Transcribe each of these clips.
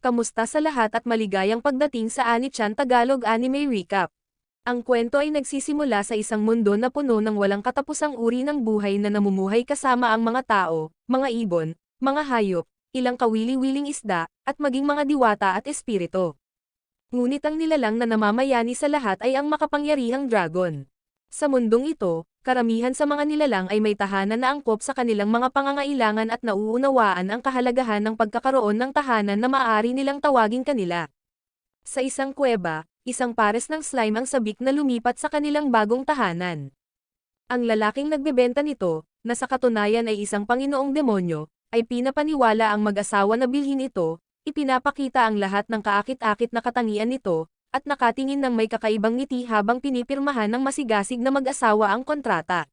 Kamusta sa lahat at maligayang pagdating sa Ani-chan Tagalog Anime Recap. Ang kwento ay nagsisimula sa isang mundo na puno ng walang katapusang uri ng buhay na namumuhay kasama ang mga tao, mga ibon, mga hayop, ilang kawili-wiling isda, at maging mga diwata at espiritu. Ngunit ang nilalang na namamayani sa lahat ay ang makapangyarihang dragon. Sa mundong ito, karamihan sa mga nilalang ay may tahanan na angkop sa kanilang mga pangangailangan at nauunawaan ang kahalagahan ng pagkakaroon ng tahanan na maaari nilang tawagin kanila. Sa isang kuweba, isang pares ng slime ang sabik na lumipat sa kanilang bagong tahanan. Ang lalaking nagbebenta nito, na sa katunayan ay isang panginoong demonyo, ay pinapaniwala ang mag-asawa na bilhin ito, ipinapakita ang lahat ng kaakit-akit na katangian nito, at nakatingin ng may kakaibang ngiti habang pinipirmahan ng masigasig na mag-asawa ang kontrata.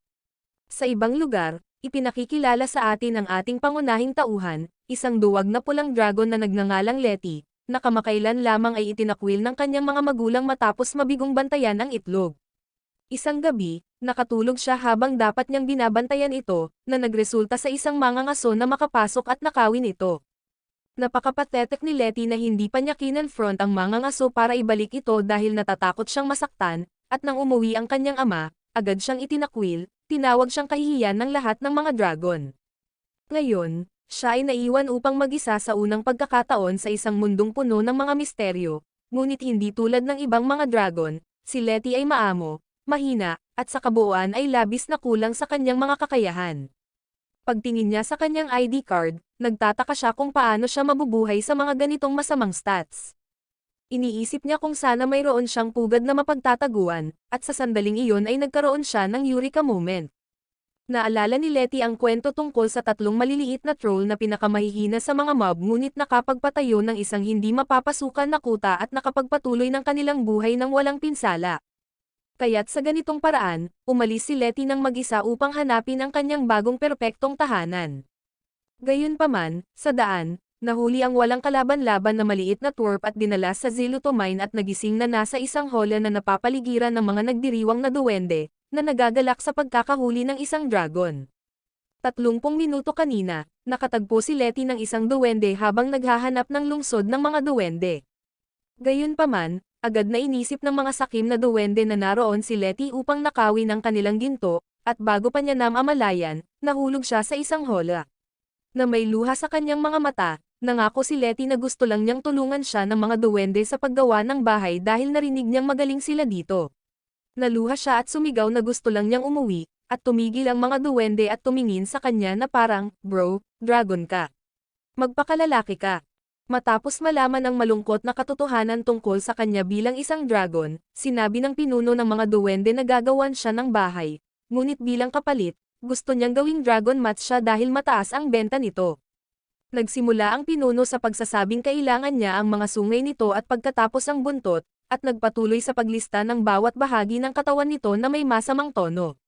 Sa ibang lugar, ipinakikilala sa atin ang ating pangunahing tauhan, isang duwag na pulang dragon na nagngangalang Letty, na kamakailan lamang ay itinakwil ng kanyang mga magulang matapos mabigong bantayan ang itlog. Isang gabi, nakatulog siya habang dapat niyang binabantayan ito, na nagresulta sa isang mangangaso na makapasok at nakawin ito. Napakapathetic ni Letty na hindi pa niya kinonfront ang mangangaso para ibalik ito dahil natatakot siyang masaktan, at nang umuwi ang kanyang ama, agad siyang itinakwil, tinawag siyang kahihiyan ng lahat ng mga dragon. Ngayon, siya ay naiwan upang mag-isa sa unang pagkakataon sa isang mundong puno ng mga misteryo, ngunit hindi tulad ng ibang mga dragon, si Letty ay maamo, mahina, at sa kabuuan ay labis na kulang sa kanyang mga kakayahan. Pagtingin niya sa kanyang ID card, nagtataka siya kung paano siya mabubuhay sa mga ganitong masamang stats. Iniisip niya kung sana mayroon siyang pugad na mapagtataguan, at sa sandaling iyon ay nagkaroon siya ng eureka moment. Naalala ni Letty ang kwento tungkol sa tatlong maliliit na troll na pinakamahihina sa mga mob ngunit nakapagpatayo ng isang hindi mapapasukan na kuta at nakapagpatuloy ng kanilang buhay ng walang pinsala. Kaya't sa ganitong paraan, umalis si Letty ng mag-isa upang hanapin ang kanyang bagong perpektong tahanan. Gayunpaman, sa daan, nahuli ang walang kalaban-laban na maliit na twerp at dinala sa Ziluto Mine at nagising na nasa isang hola na napapaligiran ng mga nagdiriwang na duwende, na nagagalak sa pagkakahuli ng isang dragon. 30 minuto kanina, nakatagpo si Letty ng isang duwende habang naghahanap ng lungsod ng mga duwende. Gayunpaman, agad na inisip ng mga sakim na duwende na naroon si Letty upang nakawin ang kanilang ginto, at bago pa niya namamalayan, nahulog siya sa isang hola. Na may luha sa kanyang mga mata, nangako si Letty na gusto lang niyang tulungan siya ng mga duwende sa paggawa ng bahay dahil narinig niyang magaling sila dito. Naluha siya at sumigaw na gusto lang niyang umuwi, at tumigil ang mga duwende at tumingin sa kanya na parang, "Bro, dragon ka. Magpakalalaki ka." Matapos malaman ang malungkot na katotohanan tungkol sa kanya bilang isang dragon, sinabi ng pinuno ng mga duwende na gagawan siya ng bahay, ngunit bilang kapalit, gusto niyang gawing dragon mat siya dahil mataas ang benta nito. Nagsimula ang pinuno sa pagsasabing kailangan niya ang mga sungay nito at pagkatapos ang buntot, at nagpatuloy sa paglista ng bawat bahagi ng katawan nito na may masamang tono.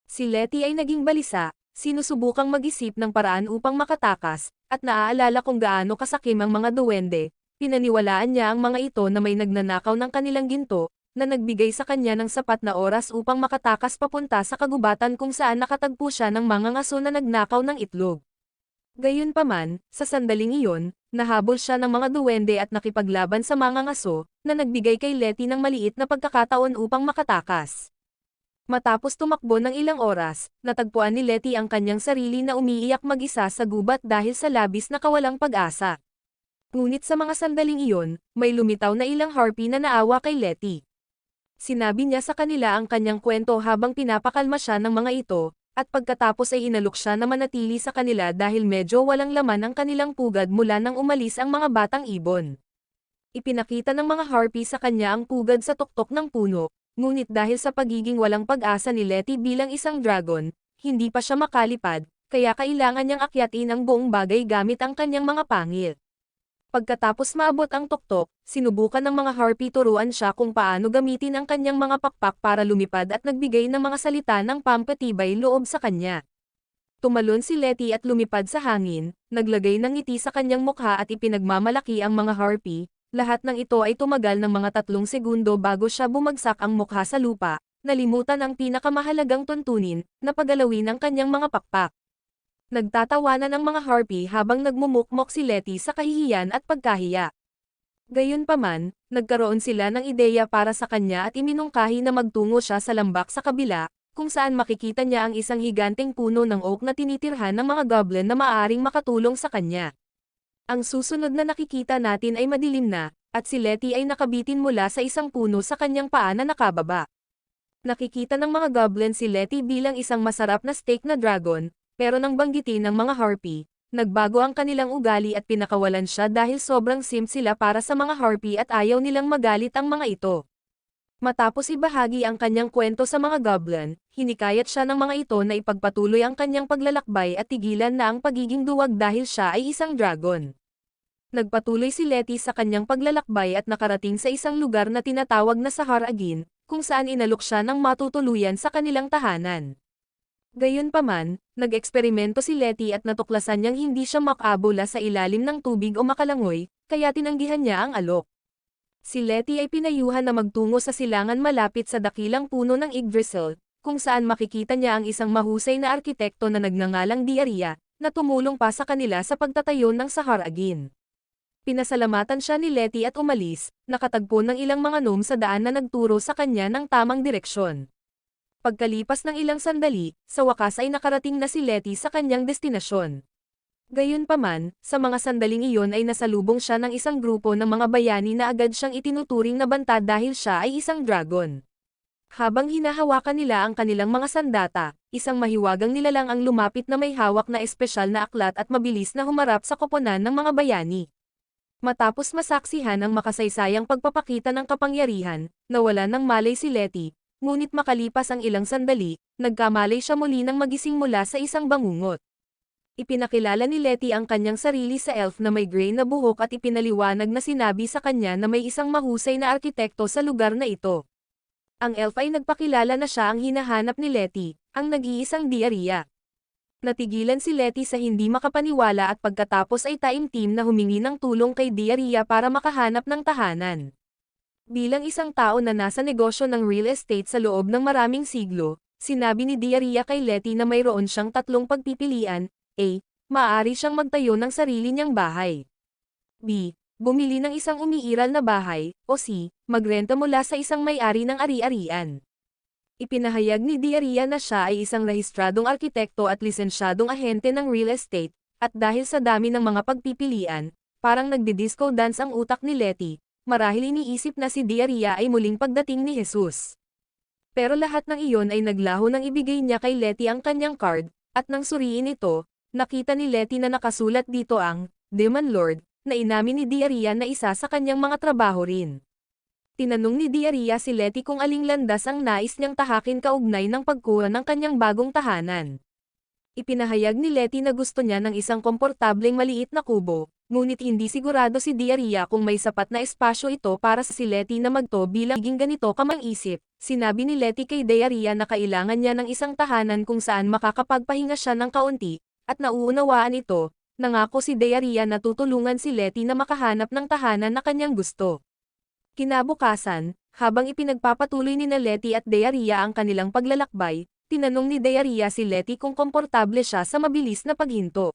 Si Letty ay naging balisa, sinusubukang mag-isip ng paraan upang makatakas, at naaalala kung gaano kasakim ang mga duwende, pinaniwalaan niya ang mga ito na may nagnanakaw ng kanilang ginto, na nagbigay sa kanya ng sapat na oras upang makatakas papunta sa kagubatan kung saan nakatagpo siya ng mga ngaso na nagnakaw ng itlog. Gayunpaman, sa sandaling iyon, nahabol siya ng mga duwende at nakipaglaban sa mga ngaso, na nagbigay kay Letty ng maliit na pagkakataon upang makatakas. Matapos tumakbo ng ilang oras, natagpuan ni Letty ang kanyang sarili na umiiyak mag-isa sa gubat dahil sa labis na kawalang pag-asa. Ngunit sa mga sandaling iyon, may lumitaw na ilang harpy na naawa kay Letty. Sinabi niya sa kanila ang kanyang kwento habang pinapakalma siya ng mga ito, at pagkatapos ay inalok siya na manatili sa kanila dahil medyo walang laman ang kanilang pugad mula nang umalis ang mga batang ibon. Ipinakita ng mga harpy sa kanya ang pugad sa tuktok ng puno. Ngunit dahil sa pagiging walang pag-asa ni Letty bilang isang dragon, hindi pa siya makalipad, kaya kailangan niyang akyatin ang buong bagay gamit ang kanyang mga pangil. Pagkatapos maabot ang tuktok, sinubukan ng mga harpy turuan siya kung paano gamitin ang kanyang mga pakpak para lumipad at nagbigay ng mga salita ng pampatibay loob sa kanya. Tumalon si Letty at lumipad sa hangin, naglagay ng ngiti sa kanyang mukha at ipinagmamalaki ang mga harpy. Lahat ng ito ay tumagal ng mga 3 segundo bago siya bumagsak ang mukha sa lupa, nalimutan ang pinakamahalagang tuntunin, na pagalawin ang kanyang mga pakpak. Nagtatawanan ang mga harpy habang nagmumukmok si Letty sa kahihiyan at pagkahiya. Gayunpaman, nagkaroon sila ng ideya para sa kanya at iminungkahi na magtungo siya sa lambak sa kabila, kung saan makikita niya ang isang higanteng puno ng oak na tinitirhan ng mga goblin na maaaring makatulong sa kanya. Ang susunod na nakikita natin ay madilim na, at si Letty ay nakabitin mula sa isang puno sa kanyang paa na nakababa. Nakikita ng mga goblin si Letty bilang isang masarap na steak na dragon, pero nang banggitin ng mga harpy, nagbago ang kanilang ugali at pinakawalan siya dahil sobrang simp sila para sa mga harpy at ayaw nilang magalit ang mga ito. Matapos ibahagi ang kanyang kwento sa mga goblin, hinikayat siya ng mga ito na ipagpatuloy ang kanyang paglalakbay at tigilan na ang pagiging duwag dahil siya ay isang dragon. Nagpatuloy si Letty sa kanyang paglalakbay at nakarating sa isang lugar na tinatawag na Sahar Agin, kung saan inalok siya ng matutuluyan sa kanilang tahanan. Gayunpaman, nag-eksperimento si Letty at natuklasan niyang hindi siya makabola sa ilalim ng tubig o makalangoy, kaya tinanggihan niya ang alok. Si Letty ay pinayuhan na magtungo sa silangan malapit sa dakilang puno ng Yggdrasil, kung saan makikita niya ang isang mahusay na arkitekto na nagngangalang Diarrhea, na tumulong pa sa kanila sa pagtatayo ng Sahar Agin. Pinasalamatan siya ni Letty at umalis, nakatagpo ng ilang mga gnome sa daan na nagturo sa kanya ng tamang direksyon. Pagkalipas ng ilang sandali, sa wakas ay nakarating na si Letty sa kanyang destinasyon. Gayunpaman, sa mga sandaling iyon ay nasalubong siya ng isang grupo ng mga bayani na agad siyang itinuturing na banta dahil siya ay isang dragon. Habang hinahawakan nila ang kanilang mga sandata, isang mahiwagang nilalang ang lumapit na may hawak na espesyal na aklat at mabilis na humarap sa koponan ng mga bayani. Matapos masaksihan ang makasaysayang pagpapakita ng kapangyarihan, nawala ng malay si Letty. Ngunit makalipas ang ilang sandali, nagkamalay siya muli nang magising mula sa isang bangungot. Ipinakilala ni Letty ang kanyang sarili sa elf na may gray na buhok at ipinaliwanag na sinabi sa kanya na may isang mahusay na arkitekto sa lugar na ito. Ang elf ay nagpakilala na siya ang hinahanap ni Letty, ang nag-iisang Diarrhea. Natigilan si Letty sa hindi makapaniwala at pagkatapos ay taimtim na humingi ng tulong kay Diarrhea para makahanap ng tahanan. Bilang isang tao na nasa negosyo ng real estate sa loob ng maraming siglo, sinabi ni Diarrhea kay Letty na mayroon siyang tatlong pagpipilian: A. Maaari siyang magtayo ng sarili niyang bahay. B. Bumili ng isang umiiral na bahay, o C. Magrenta mula sa isang may-ari ng ari-arian. Ipinahayag ni Diarrhea na siya ay isang rehistradong arkitekto at lisensyadong ahente ng real estate, at dahil sa dami ng mga pagpipilian, parang nagdi-disco dance ang utak ni Letty. Marahil iniisip na si Diarrhea ay muling pagdating ni Jesus. Pero lahat ng iyon ay naglaho nang ibigay niya kay Letty ang kanyang card, at nang suriin ito, nakita ni Letty na nakasulat dito ang Demon Lord, na inamin ni Diarrhea na isa sa kanyang mga trabaho rin. Tinanong ni Diarrhea si Letty kung aling landas ang nais niyang tahakin kaugnay ng pagkuha ng kanyang bagong tahanan. Ipinahayag ni Letty na gusto niya ng isang komportableng maliit na kubo, ngunit hindi sigurado si Diarrhea kung may sapat na espasyo ito para sa si Letty na magto bilang higing ganito kamang-isip. Sinabi ni Letty kay Diarrhea na kailangan niya ng isang tahanan kung saan makakapagpahinga siya ng kaunti, at nauunawaan ito. Nangako si Diarrhea na tutulungan si Letty na makahanap ng tahanan na kanyang gusto. Kinabukasan, habang ipinagpapatuloy ni Letty at Diarrhea ang kanilang paglalakbay, tinanong ni Diarrhea si Letty kung komportable siya sa mabilis na paghinto.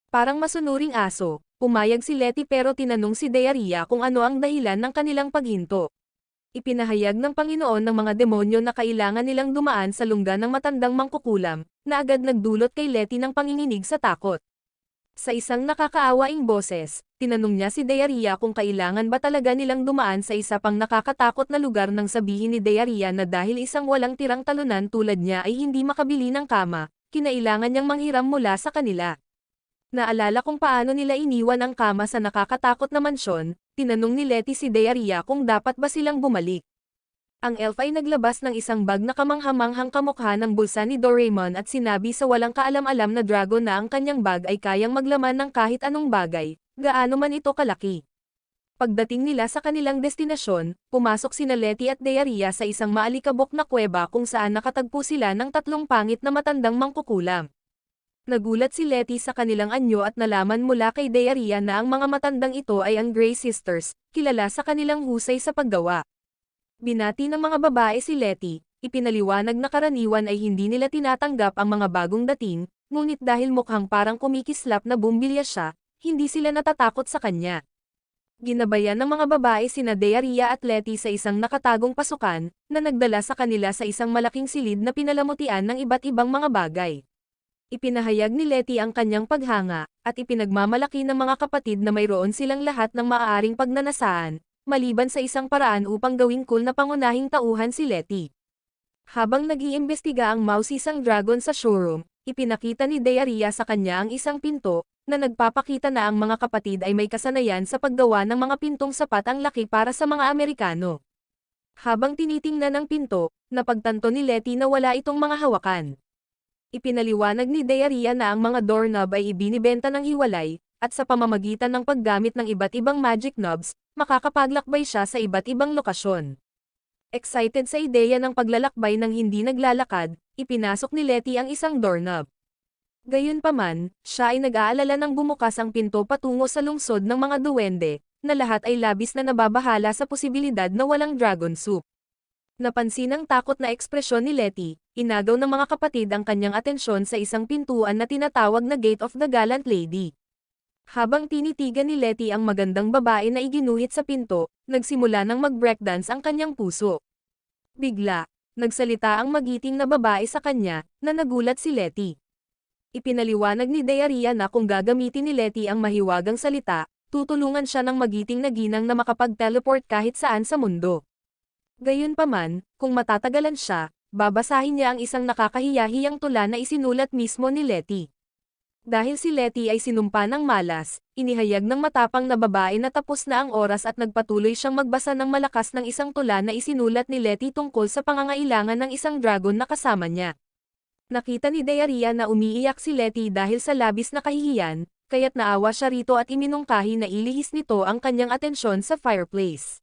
Parang masunuring aso, pumayag si Letty pero tinanong si Diarrhea kung ano ang dahilan ng kanilang paghinto. Ipinahayag ng Panginoon ng mga demonyo na kailangan nilang dumaan sa lungga ng matandang mangkukulam, na agad nagdulot kay Letty ng panginginig sa takot. Sa isang nakakaawaing boses, tinanong niya si Diarrhea kung kailangan ba talaga nilang dumaan sa isa pang nakakatakot na lugar nang sabihin ni Diarrhea na dahil isang walang tirang talunan tulad niya ay hindi makabili ng kama, kinailangan niyang manghiram mula sa kanila. Naalala kung paano nila iniwan ang kama sa nakakatakot na mansyon, tinanong ni Letty si Diarrhea kung dapat ba silang bumalik. Ang elf ay naglabas ng isang bag na kamanghamanghang kamukha ng bulsa ni Doraemon at sinabi sa walang kaalam-alam na dragon na ang kanyang bag ay kayang maglaman ng kahit anong bagay, gaano man ito kalaki. Pagdating nila sa kanilang destinasyon, pumasok sina Letty at Diarrhea sa isang maalikabok na kuweba kung saan nakatagpo sila ng tatlong pangit na matandang mangkukulam. Nagulat si Letty sa kanilang anyo at nalaman mula kay Diarrhea na ang mga matandang ito ay ang Grey Sisters, kilala sa kanilang husay sa paggawa. Binati ng mga babae si Letty, ipinaliwanag na karaniwan ay hindi nila tinatanggap ang mga bagong dating, ngunit dahil mukhang parang kumikislap na bumbilya siya, hindi sila natatakot sa kanya. Ginabayan ng mga babae sina Diarrhea at Letty sa isang nakatagong pasukan, na nagdala sa kanila sa isang malaking silid na pinalamutian ng iba't ibang mga bagay. Ipinahayag ni Letty ang kanyang paghanga, at ipinagmamalaki ng mga kapatid na mayroon silang lahat ng maaaring pagnanasaan, maliban sa isang paraan upang gawing cool na pangunahing tauhan si Letty. Habang nag-iimbestiga ang mausisang dragon sa showroom, ipinakita ni Diarrhea sa kanya ang isang pinto, na nagpapakita na ang mga kapatid ay may kasanayan sa paggawa ng mga pintong sapat ang laki para sa mga Amerikano. Habang tinitingnan ang pinto, napagtanto ni Letty na wala itong mga hawakan. Ipinaliwanag ni Diarrhea na ang mga doorknob ay ibinibenta ng hiwalay, at sa pamamagitan ng paggamit ng iba't ibang magic knobs, makakapaglakbay siya sa iba't ibang lokasyon. Excited sa ideya ng paglalakbay ng hindi naglalakad, ipinasok ni Letty ang isang doorknob. Gayunpaman, siya ay nag-aalala nang bumukas ang pinto patungo sa lungsod ng mga duwende, na lahat ay labis na nababahala sa posibilidad na walang dragon soup. Napansin ang takot na ekspresyon ni Letty, inagaw ng mga kapatid ang kanyang atensyon sa isang pintuan na tinatawag na Gate of the Gallant Lady. Habang tinitigan ni Letty ang magandang babae na iginuhit sa pinto, nagsimula ng mag-breakdance ang kanyang puso. Bigla, nagsalita ang magiting na babae sa kanya, na nagulat si Letty. Ipinaliwanag ni Diarrhea na kung gagamitin ni Letty ang mahiwagang salita, tutulungan siya ng magiting na ginang na makapag-teleport kahit saan sa mundo. Gayunpaman, kung matatagalan siya, babasahin niya ang isang nakakahiyahiyang tula na isinulat mismo ni Letty. Dahil si Letty ay sinumpa ng malas, inihayag ng matapang na babae na tapos na ang oras at nagpatuloy siyang magbasa ng malakas ng isang tula na isinulat ni Letty tungkol sa pangangailangan ng isang dragon na kasama niya. Nakita ni Diarrhea na umiiyak si Letty dahil sa labis na kahihiyan, kaya't naawa siya rito at iminungkahi na ilihis nito ang kanyang atensyon sa fireplace.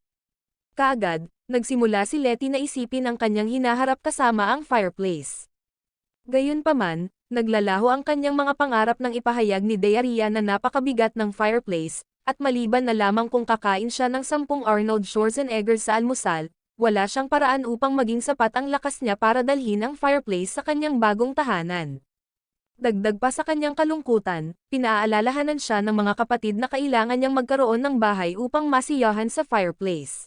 Kaagad, nagsimula si Letty na isipin ang kanyang hinaharap kasama ang fireplace. Gayunpaman, naglalaho ang kanyang mga pangarap nang ipahayag ni Diarrhea na napakabigat ng fireplace, at maliban na lamang kung kakain siya ng 10 Arnold Schwarzenegger sa almusal, wala siyang paraan upang maging sapat ang lakas niya para dalhin ang fireplace sa kanyang bagong tahanan. Dagdag pa sa kanyang kalungkutan, pinaalalahanan siya ng mga kapatid na kailangan niyang magkaroon ng bahay upang masiyahan sa fireplace.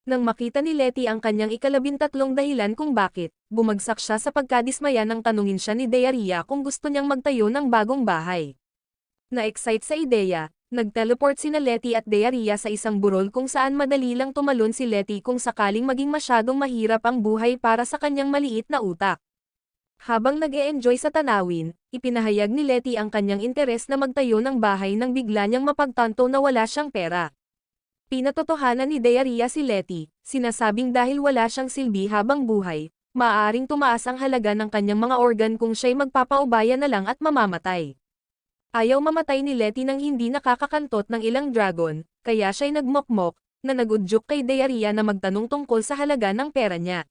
Nang makita ni Letty ang kanyang ika-13 dahilan kung bakit, bumagsak siya sa pagkadismaya nang tanungin siya ni Diarrhea kung gusto niyang magtayo ng bagong bahay. Na-excite sa ideya, nag-teleport sina Letty at Diarrhea sa isang burol kung saan madali lang tumalon si Letty kung sakaling maging masyadong mahirap ang buhay para sa kanyang maliit na utak. Habang nag-e-enjoy sa tanawin, ipinahayag ni Letty ang kanyang interes na magtayo ng bahay nang bigla niyang mapagtanto na wala siyang pera. Pinatotohanan ni Diarrhea si Letty, sinasabing dahil wala siyang silbi habang buhay, maaaring tumaas ang halaga ng kanyang mga organ kung siya'y magpapaubaya na lang at mamamatay. Ayaw mamatay ni Letty nang hindi nakakakantot ng ilang dragon, kaya siya'y nagmokmok, na nagudyok kay Diarrhea na magtanong tungkol sa halaga ng pera niya.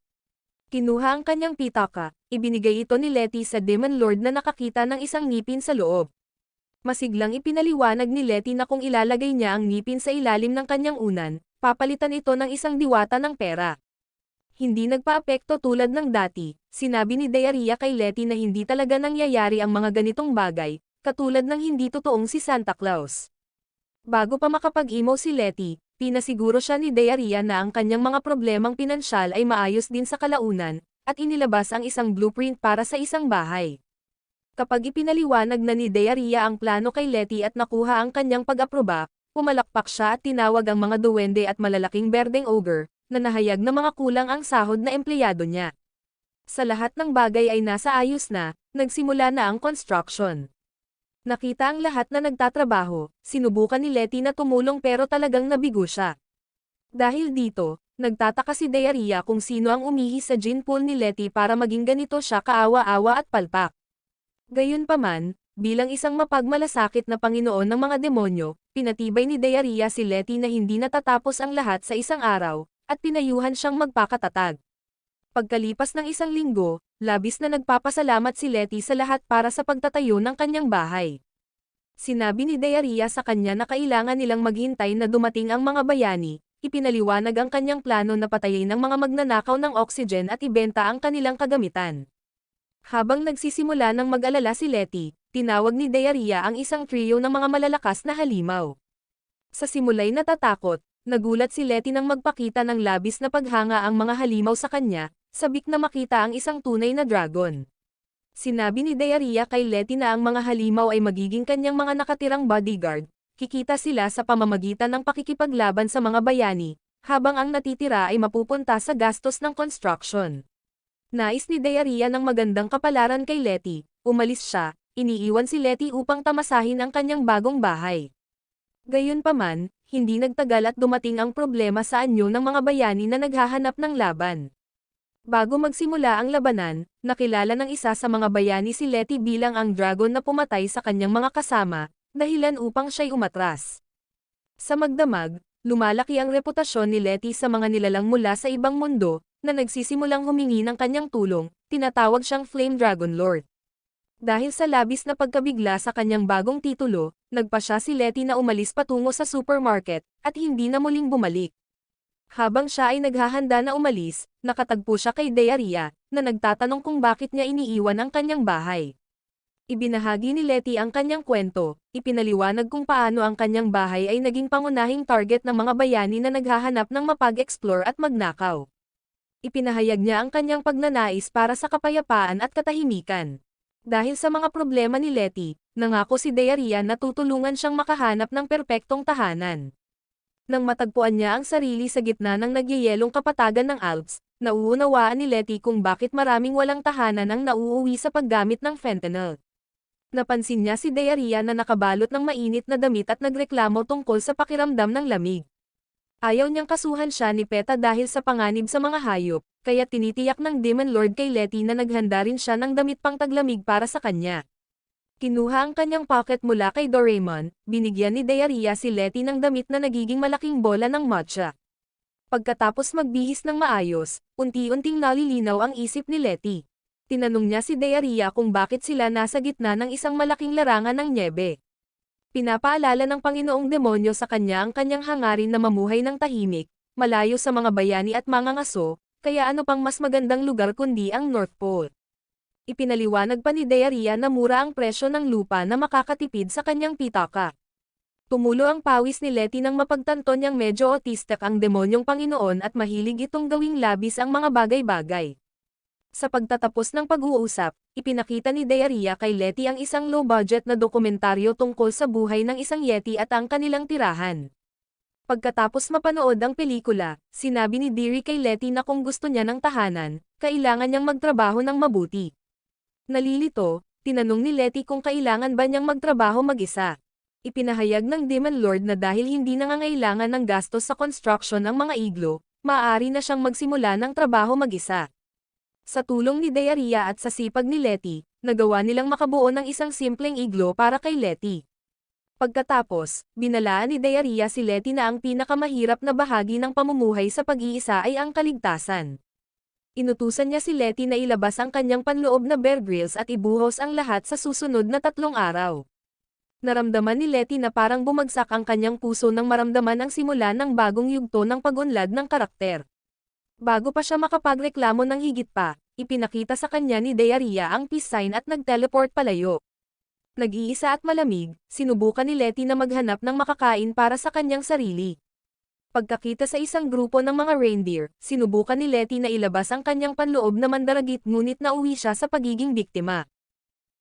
Kinuha ang kanyang pitaka, ibinigay ito ni Letty sa Demon Lord na nakakita ng isang ngipin sa loob. Masiglang ipinaliwanag ni Letty na kung ilalagay niya ang ngipin sa ilalim ng kanyang unan, papalitan ito ng isang diwata ng pera. Hindi nagpaapekto tulad ng dati, sinabi ni Diarrhea kay Letty na hindi talaga nangyayari ang mga ganitong bagay, katulad ng hindi totoong si Santa Claus. Bago pa makapag-emo si Letty, pinasiguro siya ni Diarrhea na ang kanyang mga problemang pinansyal ay maayos din sa kalaunan, at inilabas ang isang blueprint para sa isang bahay. Kapag ipinaliwanag na ni Diarrhea ang plano kay Letty at nakuha ang kanyang pag-aproba, pumalakpak siya at tinawag ang mga duwende at malalaking berdeng ogre, na nahayag na mga kulang ang sahod na empleyado niya. Sa lahat ng bagay ay nasa ayos na, nagsimula na ang construction. Nakita ang lahat na nagtatrabaho, sinubukan ni Letty na tumulong pero talagang nabigo siya. Dahil dito, nagtataka si Diarrhea kung sino ang umihi sa gin pool ni Letty para maging ganito siya kaawa-awa at palpak. Gayunpaman, bilang isang mapagmalasakit na Panginoon ng mga demonyo, pinatibay ni Diarrhea si Letty na hindi natatapos ang lahat sa isang araw, at pinayuhan siyang magpakatatag. Pagkalipas ng isang linggo, labis na nagpapasalamat si Letty sa lahat para sa pagtatayo ng kanyang bahay. Sinabi ni Diarrhea sa kanya na kailangan nilang maghintay na dumating ang mga bayani, ipinaliwanag ang kanyang plano na patayin ang mga magnanakaw ng oxygen at ibenta ang kanilang kagamitan. Habang nagsisimula ng mag-alala si Letty, tinawag ni Diarrhea ang isang trio ng mga malalakas na halimaw. Sa simula'y natatakot, nagulat si Letty nang magpakita ng labis na paghanga ang mga halimaw sa kanya, sabik na makita ang isang tunay na dragon. Sinabi ni Diarrhea kay Letty na ang mga halimaw ay magiging kanyang mga nakatirang bodyguard, kikita sila sa pamamagitan ng pakikipaglaban sa mga bayani, habang ang natitira ay mapupunta sa gastos ng construction. Nais ni Diarrhea ng magandang kapalaran kay Letty, umalis siya, iniiwan si Letty upang tamasahin ang kanyang bagong bahay. Gayunpaman, hindi nagtagal at dumating ang problema sa anyo ng mga bayani na naghahanap ng laban. Bago magsimula ang labanan, nakilala ng isa sa mga bayani si Letty bilang ang dragon na pumatay sa kanyang mga kasama, dahilan upang siya'y umatras. Sa magdamag, lumalaki ang reputasyon ni Letty sa mga nilalang mula sa ibang mundo, na nagsisimulang humingi ng kanyang tulong, tinatawag siyang Flame Dragon Lord. Dahil sa labis na pagkabigla sa kanyang bagong titulo, nagpasya si Letty na umalis patungo sa supermarket, at hindi na muling bumalik. Habang siya ay naghahanda na umalis, nakatagpo siya kay Diarrhea, na nagtatanong kung bakit niya iniiwan ang kanyang bahay. Ibinahagi ni Letty ang kanyang kwento, ipinaliwanag kung paano ang kanyang bahay ay naging pangunahing target ng mga bayani na naghahanap ng mapag-explore at magnakaw. Ipinahayag niya ang kanyang pagnanais para sa kapayapaan at katahimikan. Dahil sa mga problema ni Letty, nangako si Diarrhea na tutulungan siyang makahanap ng perpektong tahanan. Nang matagpuan niya ang sarili sa gitna ng nagyayelong kapatagan ng Alps, nauunawaan ni Letty kung bakit maraming walang tahanan ang nauuwi sa paggamit ng fentanyl. Napansin niya si Diarrhea na nakabalot ng mainit na damit at nagreklamo tungkol sa pakiramdam ng lamig. Ayaw niyang kasuhan siya ni Peta dahil sa panganib sa mga hayop, kaya tinitiyak ng Demon Lord kay Letty na naghanda rin siya ng damit pang taglamig para sa kanya. Kinuha ang kanyang pocket mula kay Doraemon, binigyan ni Diarrhea si Letty ng damit na nagiging malaking bola ng matcha. Pagkatapos magbihis ng maayos, unti-unting nalilinaw ang isip ni Letty. Tinanong niya si Diarrhea kung bakit sila nasa gitna ng isang malaking larangan ng nyebe. Pinapaalala ng Panginoong Demonyo sa kanya ang kanyang hangarin na mamuhay ng tahimik, malayo sa mga bayani at mga ngaso, kaya ano pang mas magandang lugar kundi ang North Pole. Ipinaliwanag pa ni Diarrhea na mura ang presyo ng lupa na makakatipid sa kanyang pitaka. Tumulo ang pawis ni Letty nang mapagtanto niyang medyo autistic ang demonyong Panginoon at mahilig itong gawing labis ang mga bagay-bagay. Sa pagtatapos ng pag-uusap, ipinakita ni Diarrhea kay Letty ang isang low-budget na dokumentaryo tungkol sa buhay ng isang yeti at ang kanilang tirahan. Pagkatapos mapanood ang pelikula, sinabi ni Deary kay Letty na kung gusto niya ng tahanan, kailangan niyang magtrabaho ng mabuti. Nalilito, tinanong ni Letty kung kailangan ba niyang magtrabaho mag-isa. Ipinahayag ng Demon Lord na dahil hindi nangangailangan ng gastos sa construction ng mga iglo, maaari na siyang magsimula ng trabaho mag-isa. Sa tulong ni Diarrhea at sa sipag ni Letty, nagawa nilang makabuo ng isang simpleng iglo para kay Letty. Pagkatapos, binalaan ni Diarrhea si Letty na ang pinakamahirap na bahagi ng pamumuhay sa pag-iisa ay ang kaligtasan. Inutusan niya si Letty na ilabas ang kanyang panloob na Bear Grylls at ibuhos ang lahat sa susunod na 3 araw. Naramdaman ni Letty na parang bumagsak ang kanyang puso nang maramdaman ang simula ng bagong yugto ng pag-unlad ng karakter. Bago pa siya makapagreklamo ng higit pa, ipinakita sa kanya ni Diarrhea ang peace sign at nag-teleport palayo. Nag-iisa at malamig, sinubukan ni Letty na maghanap ng makakain para sa kanyang sarili. Pagkakita sa isang grupo ng mga reindeer, sinubukan ni Letty na ilabas ang kanyang panloob na mandaragit ngunit nauwi siya sa pagiging biktima.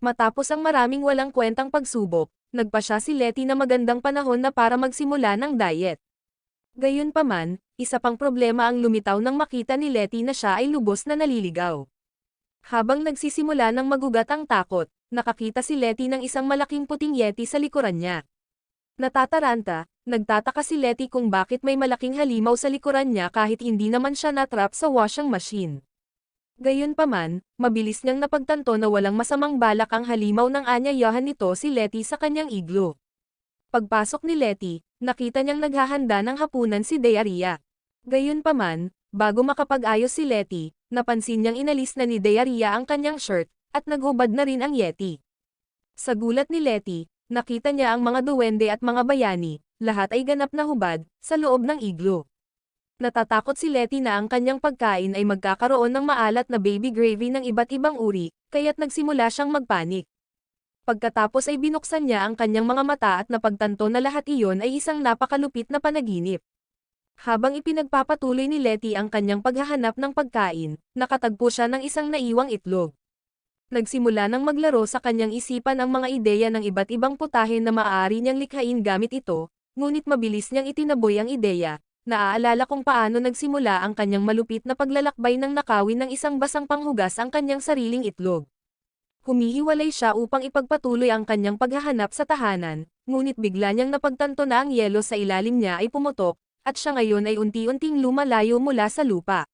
Matapos ang maraming walang kwentang pagsubok, nagpasya si Letty na magandang panahon na para magsimula ng diet. Gayunpaman, isa pang problema ang lumitaw nang makita ni Letty na siya ay lubos na naliligaw. Habang nagsisimula ng magugat ang takot, nakakita si Letty ng isang malaking puting yeti sa likuran niya. Natataranta, nagtataka si Letty kung bakit may malaking halimaw sa likuran niya kahit hindi naman siya natrap sa washing machine. Gayunpaman, mabilis niyang napagtanto na walang masamang balak ang halimaw ng aanyayahan nito si Letty sa kanyang iglo. Pagpasok ni Letty, nakita niyang naghahanda ng hapunan si Diarrhea. Gayunpaman, bago makapag-ayos si Letty, napansin niyang inalis na ni Diarrhea ang kanyang shirt, at naghubad na rin ang yeti. Sa gulat ni Letty, nakita niya ang mga duwende at mga bayani, lahat ay ganap na hubad, sa loob ng iglo. Natatakot si Letty na ang kanyang pagkain ay magkakaroon ng maalat na baby gravy ng iba't ibang uri, kaya't nagsimula siyang magpanik. Pagkatapos ay binuksan niya ang kanyang mga mata at napagtanto na lahat iyon ay isang napakalupit na panaginip. Habang ipinagpapatuloy ni Letty ang kanyang paghahanap ng pagkain, nakatagpo siya ng isang naiwang itlog. Nagsimula nang maglaro sa kanyang isipan ang mga ideya ng iba't ibang putahe na maaari niyang likhain gamit ito, ngunit mabilis niyang itinaboy ang ideya. Naaalala kung paano nagsimula ang kanyang malupit na paglalakbay ng nakawin ng isang basang panghugas ang kanyang sariling itlog. Humihiwalay siya upang ipagpatuloy ang kanyang paghahanap sa tahanan, ngunit bigla niyang napagtanto na ang yelo sa ilalim niya ay pumutok, at siya ngayon ay unti-unting lumalayo mula sa lupa.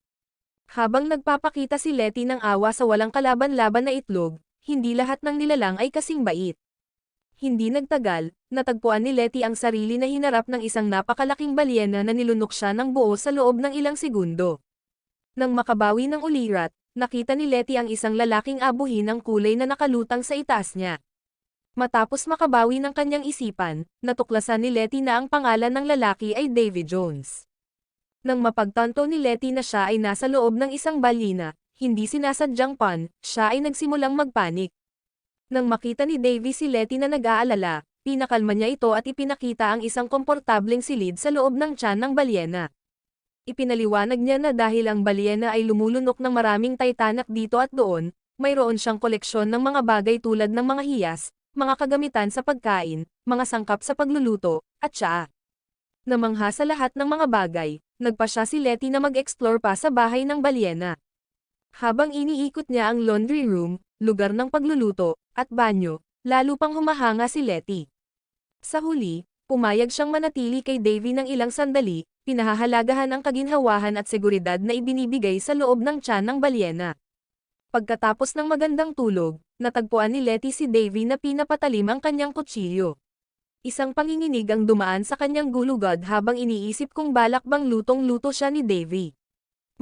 Habang nagpapakita si Letty ng awa sa walang kalaban-laban na itlog, hindi lahat ng nilalang ay kasing bait. Hindi nagtagal, natagpuan ni Letty ang sarili na hinarap ng isang napakalaking balyena na nilunok siya ng buo sa loob ng ilang segundo. Nang makabawi ng ulirat, nakita ni Letty ang isang lalaking abuhin ng kulay na nakalutang sa itaas niya. Matapos makabawi ng kanyang isipan, natuklasan ni Letty na ang pangalan ng lalaki ay Davy Jones. Nang mapagtanto ni Letty na siya ay nasa loob ng isang balyena, hindi sinasadyang siya ay nagsimulang magpanik. Nang makita ni Davy si Letty na nag-aalala, pinakalma niya ito at ipinakita ang isang komportableng silid sa loob ng tiyan ng balyena. Ipinaliwanag niya na dahil ang balyena ay lumulunok ng maraming titanak dito at doon, mayroon siyang koleksyon ng mga bagay tulad ng mga hiyas, mga kagamitan sa pagkain, mga sangkap sa pagluluto, at tsaa. Namangha sa lahat ng mga bagay, nagpasya si Letty na mag-explore pa sa bahay ng balyena. Habang iniikot niya ang laundry room, lugar ng pagluluto, at banyo, lalo pang humahanga si Letty. Sa huli, pumayag siyang manatili kay Davy ng ilang sandali, pinahahalagahan ang kaginhawahan at seguridad na ibinibigay sa loob ng tiyan ng balyena. Pagkatapos ng magandang tulog, natagpuan ni Letty si Davy na pinapatalim ang kanyang kutsilyo. Isang panginginig ang dumaan sa kanyang gulugod habang iniisip kung balak bang lutong-luto siya ni Davy.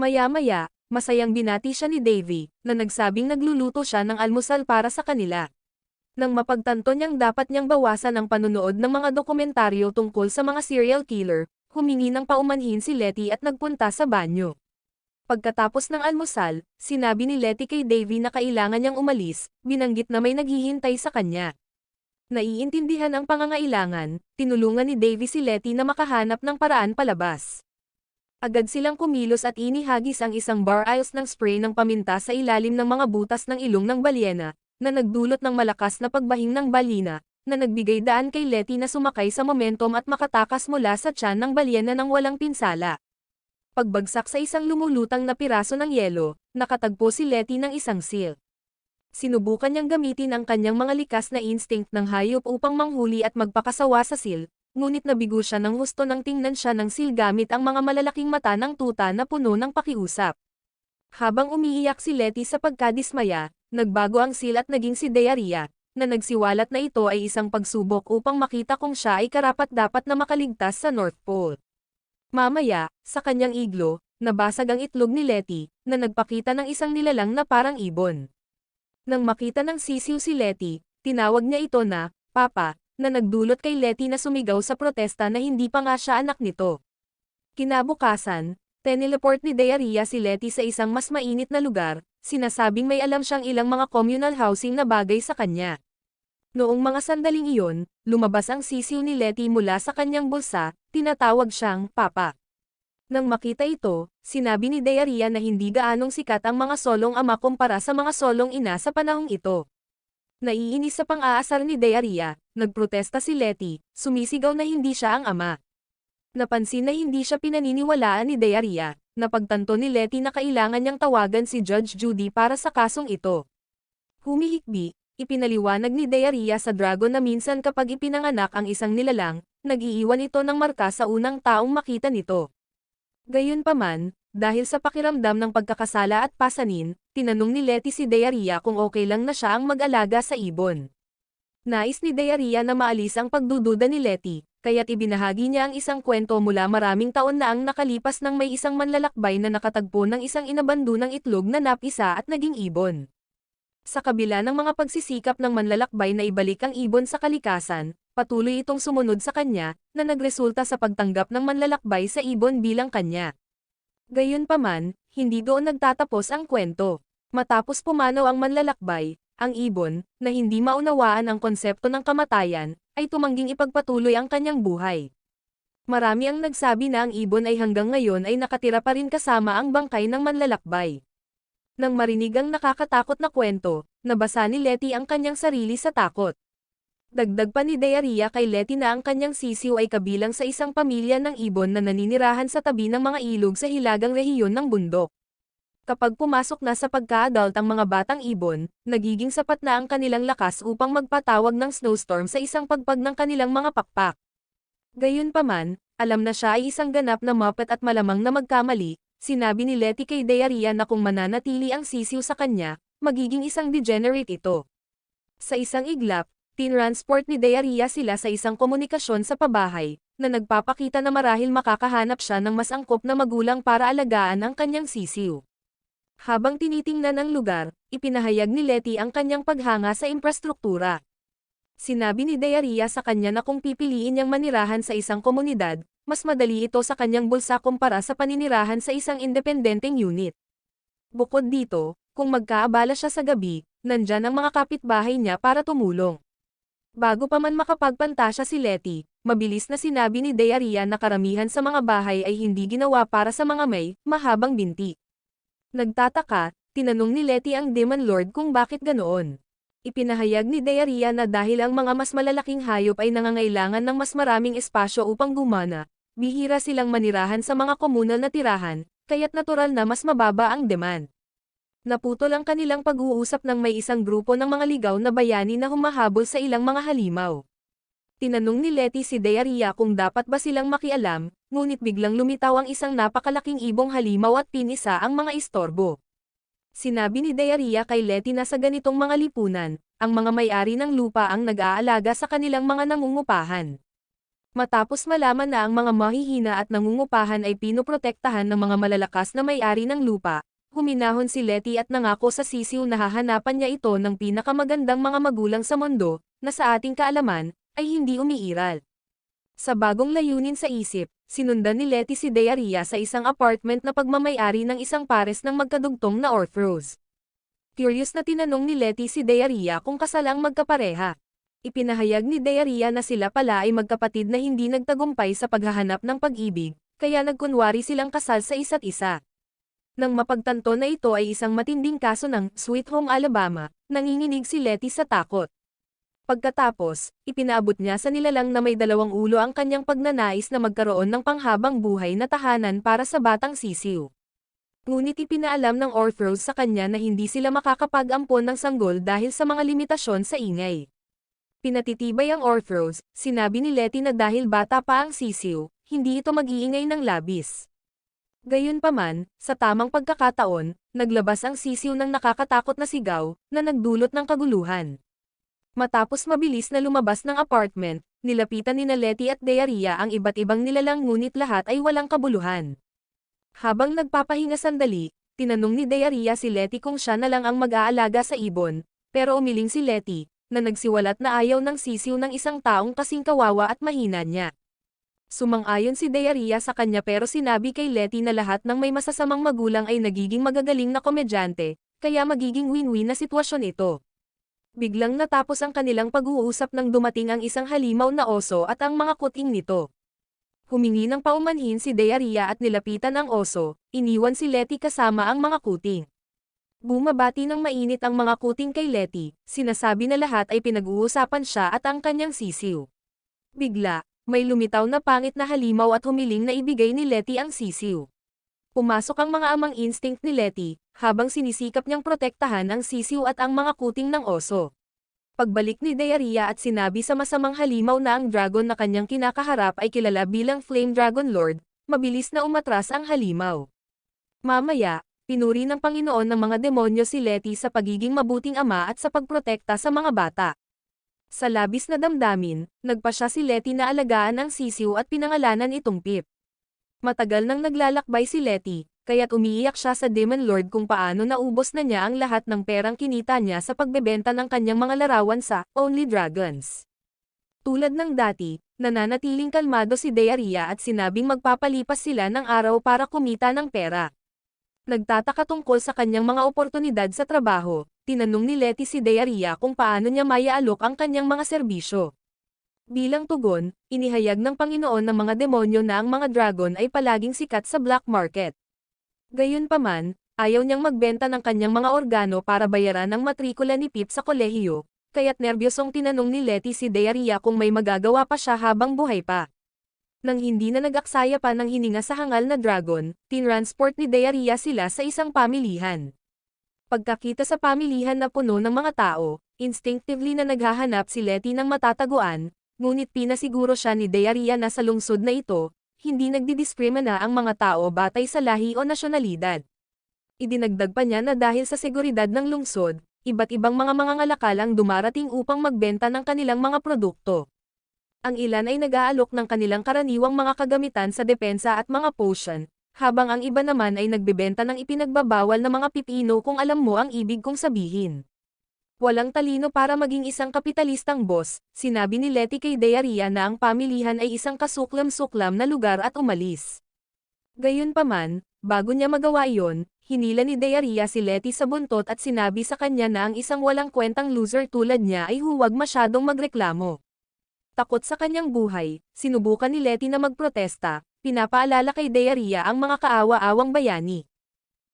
Maya-maya, masayang binati siya ni Davy, na nagsabing nagluluto siya ng almusal para sa kanila. Nang mapagtanto niyang dapat niyang bawasan ang panunood ng mga dokumentaryo tungkol sa mga serial killer, humingi ng paumanhin si Letty at nagpunta sa banyo. Pagkatapos ng almusal, sinabi ni Letty kay Davy na kailangan niyang umalis, binanggit na may naghihintay sa kanya. Naiintindihan ang pangangailangan, tinulungan ni Davy si Letty na makahanap ng paraan palabas. Agad silang kumilos at inihagis ang isang bar aisles ng spray ng paminta sa ilalim ng mga butas ng ilong ng balyena, na nagdulot ng malakas na pagbahing ng balyena, na nagbigay daan kay Letty na sumakay sa momentum at makatakas mula sa tiyan ng balyena ng walang pinsala. Pagbagsak sa isang lumulutang na piraso ng yelo, nakatagpo si Letty ng isang seal. Sinubukan niyang gamitin ang kanyang mga likas na instinct ng hayop upang manghuli at magpakasawa sa seal, ngunit nabigo siya ng husto nang tingnan siya ng seal gamit ang mga malalaking mata ng tuta na puno ng pakiusap. Habang umiiyak si Letty sa pagkadismaya, nagbago ang seal at naging si Diarrhea, na nagsiwalat na ito ay isang pagsubok upang makita kung siya ay karapat-dapat na makaligtas sa North Pole. Mamaya, sa kanyang iglo, nabasag ang itlog ni Letty, na nagpakita ng isang nilalang na parang ibon. Nang makita ng sisiw si Letty, tinawag niya ito na, Papa, na nagdulot kay Letty na sumigaw sa protesta na hindi pa nga siya anak nito. Kinabukasan, tinileport ni Diarrhea si Letty sa isang mas mainit na lugar, sinasabing may alam siyang ilang mga communal housing na bagay sa kanya. Noong mga sandaling iyon, lumabas ang sisiw ni Letty mula sa kanyang bulsa, tinatawag siyang Papa. Nang makita ito, sinabi ni Diarrhea na hindi gaanong sikat ang mga solong ama kumpara sa mga solong ina sa panahong ito. Naiinis sa pang-aasar ni Diarrhea, nagprotesta si Letty, sumisigaw na hindi siya ang ama. Napansin na hindi siya pinaniniwalaan ni Diarrhea, napagtanto ni Letty na kailangan niyang tawagan si Judge Judy para sa kasong ito. Humihikbi, ipinaliwanag ni Diarrhea sa dragon na minsan kapag ipinanganak ang isang nilalang, nag-iiwan ito ng marka sa unang taong makita nito. Gayunpaman, dahil sa pakiramdam ng pagkakasala at pasanin, tinanong ni Letty si Diarrhea kung okay lang na siya ang mag-alaga sa ibon. Nais ni Diarrhea na maalis ang pagdududa ni Letty, kaya't ibinahagi niya ang isang kwento mula maraming taon na ang nakalipas nang may isang manlalakbay na nakatagpo ng isang inabandunang itlog na napisa at naging ibon. Sa kabila ng mga pagsisikap ng manlalakbay na ibalik ang ibon sa kalikasan, patuloy itong sumunod sa kanya, na nagresulta sa pagtanggap ng manlalakbay sa ibon bilang kanya. Gayunpaman, hindi doon nagtatapos ang kwento. Matapos pumanaw ang manlalakbay, Ang ibon, na hindi maunawaan ang konsepto ng kamatayan, ay tumangging ipagpatuloy ang kanyang buhay. Marami ang nagsabi na ang ibon ay hanggang ngayon ay nakatira pa rin kasama ang bangkay ng manlalakbay. Nang marinig ang nakakatakot na kwento, nabasa ni Letty ang kanyang sarili sa takot. Dagdag pa ni Diarrhea kay Letty na ang kanyang sisiw ay kabilang sa isang pamilya ng ibon na naninirahan sa tabi ng mga ilog sa hilagang rehiyon ng bundok. Kapag pumasok na sa pagka-adult ang mga batang ibon, nagiging sapat na ang kanilang lakas upang magpatawag ng snowstorm sa isang pagpag ng kanilang mga pakpak. Gayunpaman, alam na siya ay isang ganap na muppet at malamang na magkamali, sinabi ni Letty kay Diarrhea na kung mananatili ang sisiw sa kanya, magiging isang degenerate ito. Sa isang iglap, tinransport ni Diarrhea sila sa isang komunikasyon sa pabahay, na nagpapakita na marahil makakahanap siya ng mas angkop na magulang para alagaan ang kanyang sisiw. Habang tinitingnan ang lugar, ipinahayag ni Letty ang kanyang paghanga sa infrastruktura. Sinabi ni Diarrhea sa kanya na kung pipiliin niyang manirahan sa isang komunidad, mas madali ito sa kanyang bulsa kumpara sa paninirahan sa isang independenteng unit. Bukod dito, kung magkaabala siya sa gabi, nandyan ang mga kapitbahay niya para tumulong. Bago pa man makapagpantasya si Letty, mabilis na sinabi ni Diarrhea na karamihan sa mga bahay ay hindi ginawa para sa mga may mahabang binti. Nagtataka, tinanong ni Letty ang Demon Lord kung bakit ganoon. Ipinahayag ni Diarrhea na dahil ang mga mas malalaking hayop ay nangangailangan ng mas maraming espasyo upang gumana, bihira silang manirahan sa mga komunal na tirahan, kaya't natural na mas mababa ang demand. Naputol ang kanilang pag-uusap ng may isang grupo ng mga ligaw na bayani na humahabol sa ilang mga halimaw. Tinanong ni Letty si Diarrhea kung dapat ba silang makialam, ngunit biglang lumitaw ang isang napakalaking ibong halimaw at pinisa ang mga istorbo. Sinabi ni Diarrhea kay Letty na sa ganitong mga lipunan, ang mga may-ari ng lupa ang nag-aalaga sa kanilang mga nangungupahan. Matapos malaman na ang mga mahihina at nangungupahan ay pinoprotektahan ng mga malalakas na may-ari ng lupa, huminahon si Letty at nangako sa sisiw na hahanapan niya ito ng pinakamagandang mga magulang sa mundo, na sa ating kaalaman, ay hindi umiiral. Sa bagong layunin sa isip, sinundan ni Letty si Diarrhea sa isang apartment na pagmamay-ari ng isang pares ng magkadugtong na orthros. Curious na tinanong ni Letty si Diarrhea kung kasal ang magkapareha. Ipinahayag ni Diarrhea na sila pala ay magkapatid na hindi nagtagumpay sa paghahanap ng pag-ibig, kaya nagkunwari silang kasal sa isa't isa. Nang mapagtanto na ito ay isang matinding kaso ng Sweet Home Alabama, nanginginig si Letty sa takot. Pagkatapos, ipinaabot niya sa nilalang na may dalawang ulo ang kanyang pagnanais na magkaroon ng panghabang buhay na tahanan para sa batang sisiw. Ngunit ipinaalam ng orthros sa kanya na hindi sila makakapag-ampon ng sanggol dahil sa mga limitasyon sa ingay. Pinatitibay ang orthros, sinabi ni Letty na dahil bata pa ang sisiw, hindi ito mag-iingay ng labis. Gayunpaman, sa tamang pagkakataon, naglabas ang sisiw ng nakakatakot na sigaw, na nagdulot ng kaguluhan. Matapos mabilis na lumabas ng apartment, nilapitan ni Letty at Diarrhea ang iba't ibang nilalang ngunit lahat ay walang kabuluhan. Habang nagpapahinga sandali, tinanong ni Diarrhea si Letty kung siya na lang ang mag-aalaga sa ibon, pero umiling si Letty, na nagsiwalat na ayaw ng sisiw ng isang taong kasing kawawa at mahina niya. Sumang-ayon si Diarrhea sa kanya pero sinabi kay Letty na lahat ng may masasamang magulang ay nagiging magagaling na komedyante, kaya magiging win-win na sitwasyon ito. Biglang natapos ang kanilang pag-uusap nang dumating ang isang halimaw na oso at ang mga kuting nito. Humingi ng paumanhin si Diarrhea at nilapitan ang oso, iniwan si Letty kasama ang mga kuting. Bumabati ng mainit ang mga kuting kay Letty, sinasabi na lahat ay pinag-uusapan siya at ang kanyang sisiw. Bigla, may lumitaw na pangit na halimaw at humiling na ibigay ni Letty ang sisiw. Pumasok ang mga amang instinct ni Letty, habang sinisikap niyang protektahan ang sisiw at ang mga kuting ng oso. Pagbalik ni Diarrhea at sinabi sa masamang halimaw na ang dragon na kanyang kinakaharap ay kilala bilang Flame Dragon Lord, mabilis na umatras ang halimaw. Mamaya, pinuri ng Panginoon ng mga demonyo si Letty sa pagiging mabuting ama at sa pagprotekta sa mga bata. Sa labis na damdamin, nagpa siya si Letty na alagaan ang sisiw at pinangalanan itong Pip. Matagal nang naglalakbay si Letty, kaya't umiiyak siya sa Demon Lord kung paano naubos na niya ang lahat ng perang kinita niya sa pagbebenta ng kanyang mga larawan sa Only Dragons. Tulad ng dati, nananatiling kalmado si Diarrhea at sinabing magpapalipas sila ng araw para kumita ng pera. Nagtataka tungkol sa kanyang mga oportunidad sa trabaho, tinanong ni Letty si Daeria kung paano niya maiaalok ang kanyang mga serbisyo. Bilang tugon, inihayag ng Panginoon ng mga demonyo na ang mga dragon ay palaging sikat sa black market. Gayunpaman, ayaw niyang magbenta ng kanyang mga organo para bayaran ang matrikula ni Pip sa kolehiyo, kaya't nerbyosong tinanong ni Letty si Daeria kung may magagawa pa siya habang buhay pa. Nang hindi na nag-aksaya pa ng hininga sa hangal na dragon, tinransport ni Daeria sila sa isang pamilihan. Pagkakita sa pamilihan na puno ng mga tao, instinctively na naghahanap si Letty ng matataguan, ngunit pinasiguro siya ni Daeria na sa lungsod na ito, hindi nagdidiskrimina ang mga tao batay sa lahi o nasyonalidad. Idinagdag pa niya na dahil sa seguridad ng lungsod, iba't ibang mga mangangalakal ang dumarating upang magbenta ng kanilang mga produkto. Ang ilan ay nag-aalok ng kanilang karaniwang mga kagamitan sa depensa at mga potion, habang ang iba naman ay nagbebenta ng ipinagbabawal na mga pipino kung alam mo ang ibig kong sabihin. Walang talino para maging isang kapitalistang boss, sinabi ni Letty kay Daeria na ang pamilihan ay isang kasuklam-suklam na lugar at umalis. Gayunpaman, bago niya magawa iyon, hinila ni Daeria si Letty sa buntot at sinabi sa kanya na ang isang walang kwentang loser tulad niya ay huwag masyadong magreklamo. Takot sa kanyang buhay, sinubukan ni Letty na magprotesta, pinapaalala kay Daeria ang mga kaawa-awang bayani.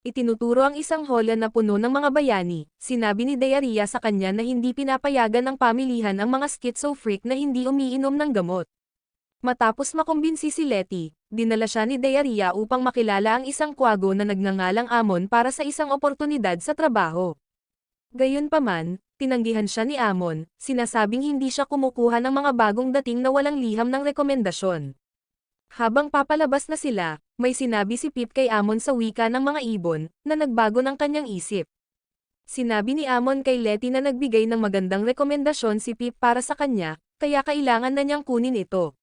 Itinuturo ang isang hola na puno ng mga bayani, sinabi ni Daeria sa kanya na hindi pinapayagan ng pamilihan ang mga schizophrenic na hindi umiinom ng gamot. Matapos makumbinsi si Letty, dinala siya ni Daeria upang makilala ang isang kwago na nagngangalang Amon para sa isang oportunidad sa trabaho. Gayunpaman, tinanggihan siya ni Amon, sinasabing hindi siya kumukuha ng mga bagong dating na walang liham ng rekomendasyon. Habang papalabas na sila, may sinabi si Pip kay Amon sa wika ng mga ibon, na nagbago ng kanyang isip. Sinabi ni Amon kay Letty na nagbigay ng magandang rekomendasyon si Pip para sa kanya, kaya kailangan na niyang kunin ito.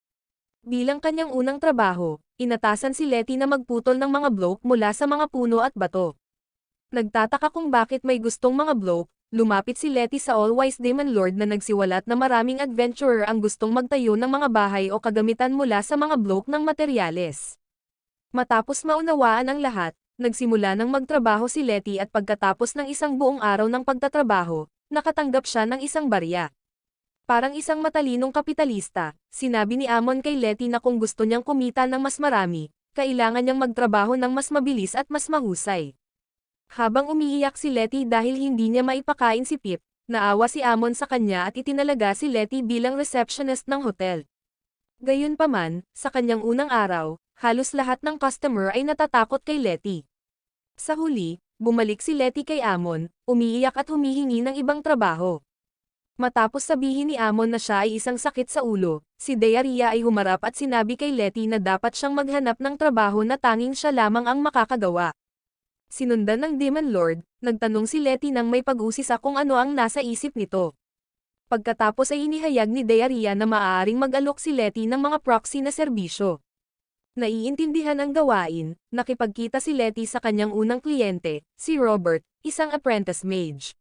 Bilang kanyang unang trabaho, inatasan si Letty na magputol ng mga bloke mula sa mga puno at bato. Nagtataka kung bakit may gustong mga bloke, lumapit si Letty sa all-wise demon lord na nagsiwalat na maraming adventurer ang gustong magtayo ng mga bahay o kagamitan mula sa mga bloke ng materyales. Matapos maunawaan ang lahat, nagsimula ng magtrabaho si Letty at pagkatapos ng isang buong araw ng pagtatrabaho, nakatanggap siya ng isang barya. Parang isang matalinong kapitalista, sinabi ni Amon kay Letty na kung gusto niyang kumita ng mas marami, kailangan niyang magtrabaho ng mas mabilis at mas mahusay. Habang umiiyak si Letty dahil hindi niya maipakain si Pip, naawa si Amon sa kanya at itinalaga si Letty bilang receptionist ng hotel. Gayunpaman, sa kanyang unang araw, halos lahat ng customer ay natatakot kay Letty. Sa huli, bumalik si Letty kay Amon, umiiyak at humihingi ng ibang trabaho. Matapos sabihin ni Amon na siya ay isang sakit sa ulo, si Daeria ay humarap at sinabi kay Letty na dapat siyang maghanap ng trabaho na tanging siya lamang ang makakagawa. Sinundan ng Demon Lord, nagtanong si Letty nang may pag-usisa kung ano ang nasa isip nito. Pagkatapos ay inihayag ni Daeria na maaaring mag-alok si Letty ng mga proxy na serbisyo. Naiintindihan ang gawain, nakipagkita si Letty sa kanyang unang kliyente, si Robert, isang apprentice mage.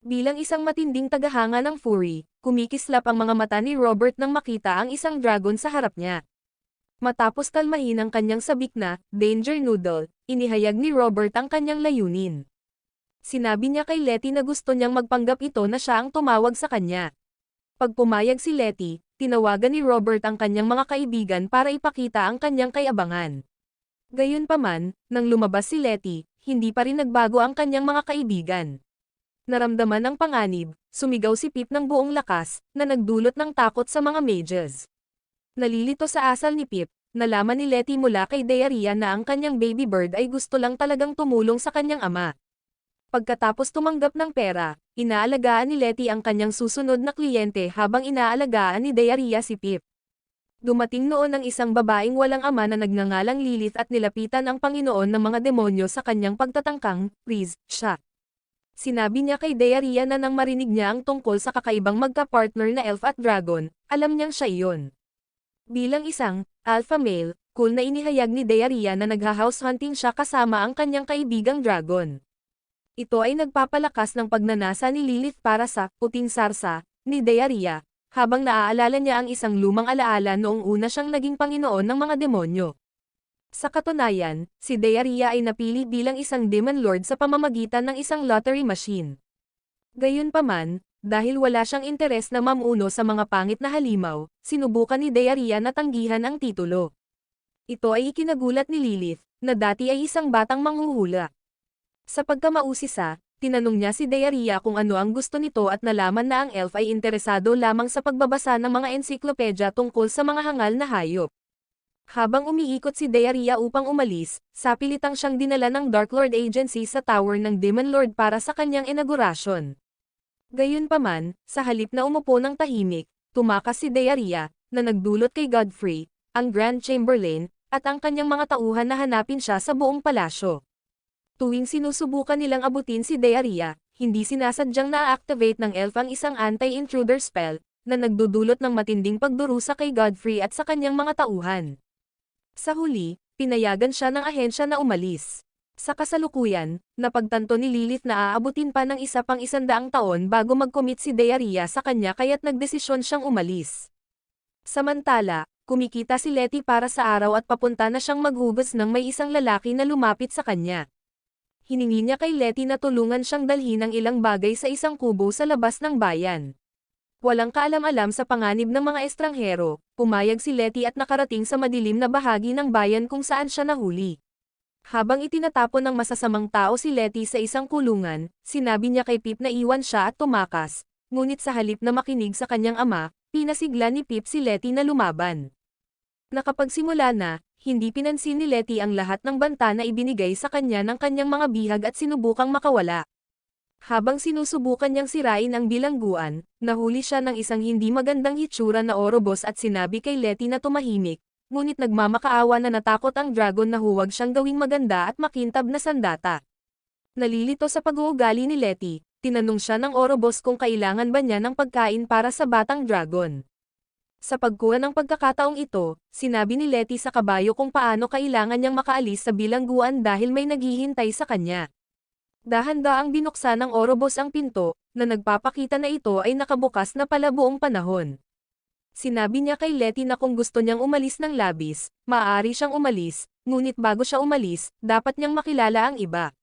Bilang isang matinding tagahanga ng Fury, kumikislap ang mga mata ni Robert nang makita ang isang dragon sa harap niya. Matapos kalmahin ang kanyang sabik na, Danger Noodle, inihayag ni Robert ang kanyang layunin. Sinabi niya kay Letty na gusto niyang magpanggap ito na siya ang tumawag sa kanya. Pag pumayag si Letty, tinawagan ni Robert ang kanyang mga kaibigan para ipakita ang kanyang kayabangan. Gayunpaman, nang lumabas si Letty, hindi pa rin nagbago ang kanyang mga kaibigan. Naramdaman ng panganib, sumigaw si Pip ng buong lakas, na nagdulot ng takot sa mga mages. Nalilito sa asal ni Pip, nalaman ni Letty mula kay Daeria na ang kanyang baby bird ay gusto lang talagang tumulong sa kanyang ama. Pagkatapos tumanggap ng pera, inaalagaan ni Letty ang kanyang susunod na kliyente habang inaalagaan ni Daeria si Pip. Dumating noon ang isang babaeng walang ama na nagngangalang Lilith at nilapitan ang Panginoon ng mga demonyo sa kanyang pagtatangkang, please, siya. Sinabi niya kay Daeria na nang marinig niya ang tungkol sa kakaibang magka-partner na elf at dragon, alam niyang siya iyon. Bilang isang alpha male, cool na inihayag ni Daeria na nagha-house hunting siya kasama ang kanyang kaibigang dragon. Ito ay nagpapalakas ng pagnanasa ni Lilith para sa puting sarsa ni Daeria, habang naaalala niya ang isang lumang alaala noong una siyang naging Panginoon ng mga demonyo. Sa katunayan, si Daeria ay napili bilang isang demon lord sa pamamagitan ng isang lottery machine. Gayunpaman, dahil wala siyang interes na mamuno sa mga pangit na halimaw, sinubukan ni Dearia na tanggihan ang titulo. Ito ay ikinagulat ni Lilith, na dati ay isang batang manghuhula. Sa pagkamausisa, tinanong niya si Dearia kung ano ang gusto nito at nalaman na ang elf ay interesado lamang sa pagbabasa ng mga ensiklopedya tungkol sa mga hangal na hayop. Habang umiikot si Dearia upang umalis, sapilitang siyang dinala ng Dark Lord Agency sa tower ng Demon Lord para sa kanyang inaugurasyon. Gayunpaman, sa halip na umupo ng tahimik, tumakas si Dearia, na nagdulot kay Godfrey, ang Grand Chamberlain, at ang kanyang mga tauhan na hanapin siya sa buong palasyo. Tuwing sinusubukan nilang abutin si Dearia, hindi sinasadyang na-activate ng elf ang isang anti-intruder spell, na nagdudulot ng matinding pagdurusa kay Godfrey at sa kanyang mga tauhan. Sa huli, pinayagan siya ng ahensya na umalis. Sa kasalukuyan, napagtanto ni Lilith na aabutin pa ng isa pang 100 taon bago mag-commit si Dearia sa kanya kaya't nagdesisyon siyang umalis. Samantala, kumikita si Letty para sa araw at papunta na siyang maghugas nang may isang lalaki na lumapit sa kanya. Hiningi niya kay Letty na tulungan siyang dalhin ang ilang bagay sa isang kubo sa labas ng bayan. Walang kaalam-alam sa panganib ng mga estranghero, pumayag si Letty at nakarating sa madilim na bahagi ng bayan kung saan siya nahuli. Habang itinatapon ng masasamang tao si Letty sa isang kulungan, sinabi niya kay Pip na iwan siya at tumakas, ngunit sa halip na makinig sa kanyang ama, pinasigla ni Pip si Letty na lumaban. Nakapagsimula na, hindi pinansin ni Letty ang lahat ng banta na ibinigay sa kanya ng kanyang mga bihag at sinubukang makawala. Habang sinusubukan niyang sirain ang bilangguan, nahuli siya ng isang hindi magandang hitsura na Orobos at sinabi kay Letty na tumahimik, ngunit nagmamakaawa na natakot ang dragon na huwag siyang gawing maganda at makintab na sandata. Nalilito sa pag-uugali ni Letty, tinanong siya ng Orobos kung kailangan ba niya ng pagkain para sa batang dragon. Sa pagkuha ng pagkakataong ito, sinabi ni Letty sa kabayo kung paano kailangan niyang makaalis sa bilangguan dahil may naghihintay sa kanya. Dahan-daang binuksan ng Orobos ang pinto, na nagpapakita na ito ay nakabukas na pala buong panahon. Sinabi niya kay Letty na kung gusto niyang umalis ng labis, maaari siyang umalis, ngunit bago siya umalis, dapat niyang makilala ang iba.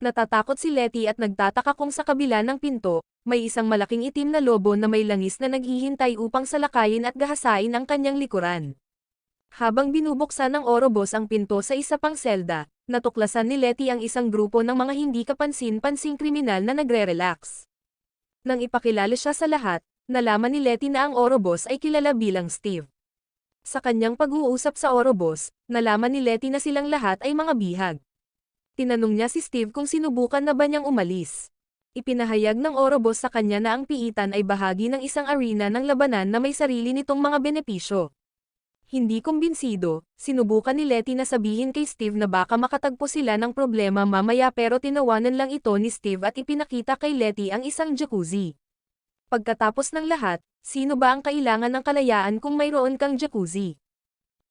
Natatakot si Letty at nagtataka kung sa kabila ng pinto, may isang malaking itim na lobo na may langis na naghihintay upang salakayin at gahasain ang kanyang likuran. Habang binubuksan ng Orobos ang pinto sa isa pang selda, natuklasan ni Letty ang isang grupo ng mga hindi kapansin-pansing kriminal na nagre-relax. Nang ipakilala siya sa lahat, nalaman ni Letty na ang Orobos ay kilala bilang Steve. Sa kanyang pag-uusap sa Orobos, nalaman ni Letty na silang lahat ay mga bihag. Tinanong niya si Steve kung sinubukan na ba niyang umalis. Ipinahayag ng Orobos sa kanya na ang piitan ay bahagi ng isang arena ng labanan na may sarili nitong mga benepisyo. Hindi kumbinsido, sinubukan ni Letty na sabihin kay Steve na baka makatagpo sila ng problema mamaya pero tinawanan lang ito ni Steve at ipinakita kay Letty ang isang jacuzzi. Pagkatapos ng lahat, sino ba ang kailangan ng kalayaan kung mayroon kang jacuzzi?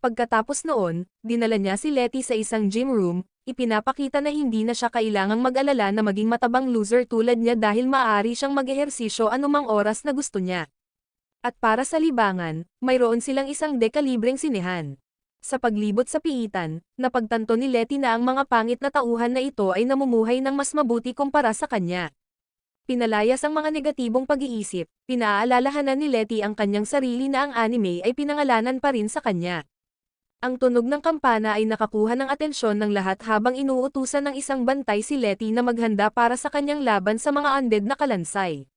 Pagkatapos noon, dinala niya si Letty sa isang gym room, ipinapakita na hindi na siya kailangang mag-alala na maging matabang loser tulad niya dahil maaari siyang mag-ehersisyo anumang oras na gusto niya. At para sa libangan, mayroon silang isang dekalibreng sinehan. Sa paglibot sa piitan, napagtanto ni Letty na ang mga pangit na tauhan na ito ay namumuhay ng mas mabuti kumpara sa kanya. Pinalayas ang mga negatibong pag-iisip, pinaalalahanan ni Letty ang kanyang sarili na ang anime ay pinangalanan pa rin sa kanya. Ang tunog ng kampana ay nakakuha ng atensyon ng lahat habang inuutusan ng isang bantay si Letty na maghanda para sa kanyang laban sa mga undead na kalansay.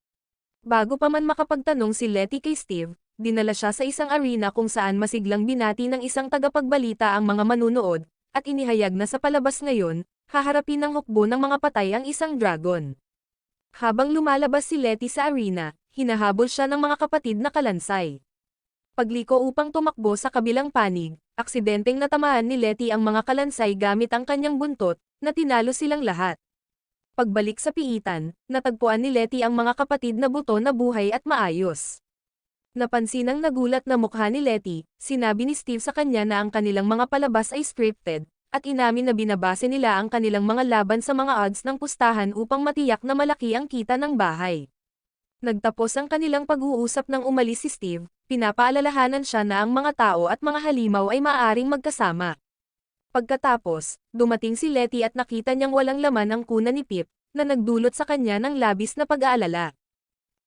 Bago pa man makapagtanong si Letty kay Steve, dinala siya sa isang arena kung saan masiglang binati ng isang tagapagbalita ang mga manunood, at inihayag na sa palabas ngayon, haharapin ng hukbo ng mga patay ang isang dragon. Habang lumalabas si Letty sa arena, hinahabol siya ng mga kapatid na kalansay. Pagliko upang tumakbo sa kabilang panig, aksidenteng natamaan ni Letty ang mga kalansay gamit ang kanyang buntot, na tinalo silang lahat. Pagbalik sa piitan, natagpuan ni Letty ang mga kapatid na buto na buhay at maayos. Napansin ang nagulat na mukha ni Letty, sinabi ni Steve sa kanya na ang kanilang mga palabas ay scripted, at inamin na binabase nila ang kanilang mga laban sa mga odds ng pustahan upang matiyak na malaki ang kita ng bahay. Nagtapos ang kanilang pag-uusap nang umalis si Steve, pinapaalalahanan siya na ang mga tao at mga halimaw ay maaaring magkasama. Pagkatapos, dumating si Letty at nakita niyang walang laman ang kuna ni Pip, na nagdulot sa kanya ng labis na pag-aalala.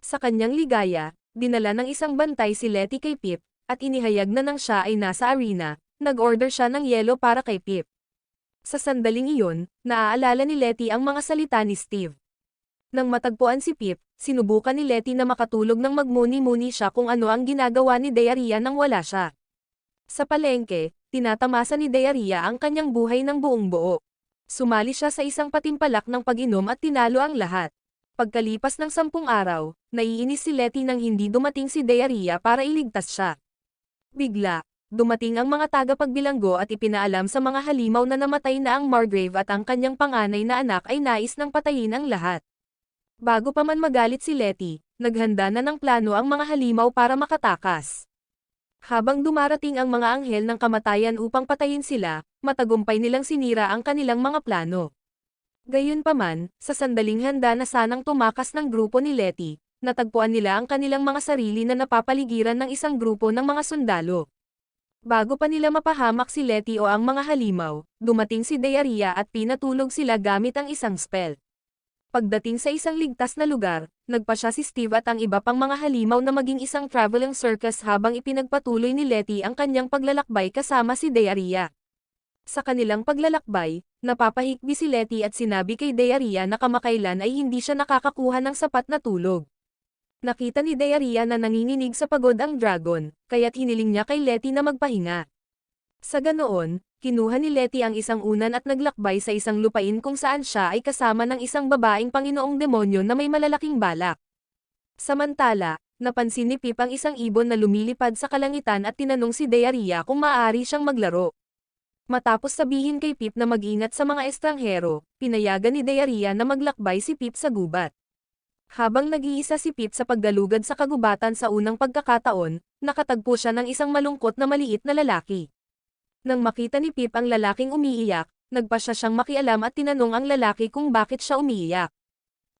Sa kanyang ligaya, dinala ng isang bantay si Letty kay Pip, at inihayag na nang siya ay nasa arena, nag-order siya ng yelo para kay Pip. Sa sandaling iyon, naaalala ni Letty ang mga salita ni Steve. Nang matagpuan si Pip, sinubukan ni Letty na makatulog nang magmuni-muni siya kung ano ang ginagawa ni Diarrhea nang wala siya. Sa palengke, tinatamasa ni Diarrhea ang kanyang buhay ng buong buo. Sumali siya sa isang patimpalak ng pag-inom at tinalo ang lahat. Pagkalipas ng 10 araw, naiinis si Letty nang hindi dumating si Diarrhea para iligtas siya. Bigla, dumating ang mga tagapagbilanggo at ipinaalam sa mga halimaw na namatay na ang Margrave at ang kanyang panganay na anak ay nais nang patayin ang lahat. Bago pa man magalit si Letty, naghanda na ng plano ang mga halimaw para makatakas. Habang dumarating ang mga anghel ng kamatayan upang patayin sila, matagumpay nilang sinira ang kanilang mga plano. Gayunpaman, sa sandaling handa na sanang tumakas ng grupo ni Letty, natagpuan nila ang kanilang mga sarili na napapaligiran ng isang grupo ng mga sundalo. Bago pa nila mapahamak si Letty o ang mga halimaw, dumating si Diarrhea at pinatulog sila gamit ang isang spell. Pagdating sa isang ligtas na lugar, nagpasya si Steve at ang iba pang mga halimaw na maging isang traveling circus habang ipinagpatuloy ni Letty ang kanyang paglalakbay kasama si Diarrhea. Sa kanilang paglalakbay, napapahikbi si Letty at sinabi kay Diarrhea na kamakailan ay hindi siya nakakakuha ng sapat na tulog. Nakita ni Diarrhea na nanginginig sa pagod ang dragon, kaya't hiniling niya kay Letty na magpahinga. Sa ganoon, kinuha ni Letty ang isang unan at naglakbay sa isang lupain kung saan siya ay kasama ng isang babaeng Panginoong demonyo na may malalaking balak. Samantala, napansin ni Pip ang isang ibon na lumilipad sa kalangitan at tinanong si Diarrhea kung maaari siyang maglaro. Matapos sabihin kay Pip na mag-ingat sa mga estranghero, pinayagan ni Diarrhea na maglakbay si Pip sa gubat. Habang nag-iisa si Pip sa paggalugad sa kagubatan sa unang pagkakataon, nakatagpo siya ng isang malungkot na maliit na lalaki. Nang makita ni Pip ang lalaking umiiyak, nagpasya siyang makialam at tinanong ang lalaki kung bakit siya umiiyak.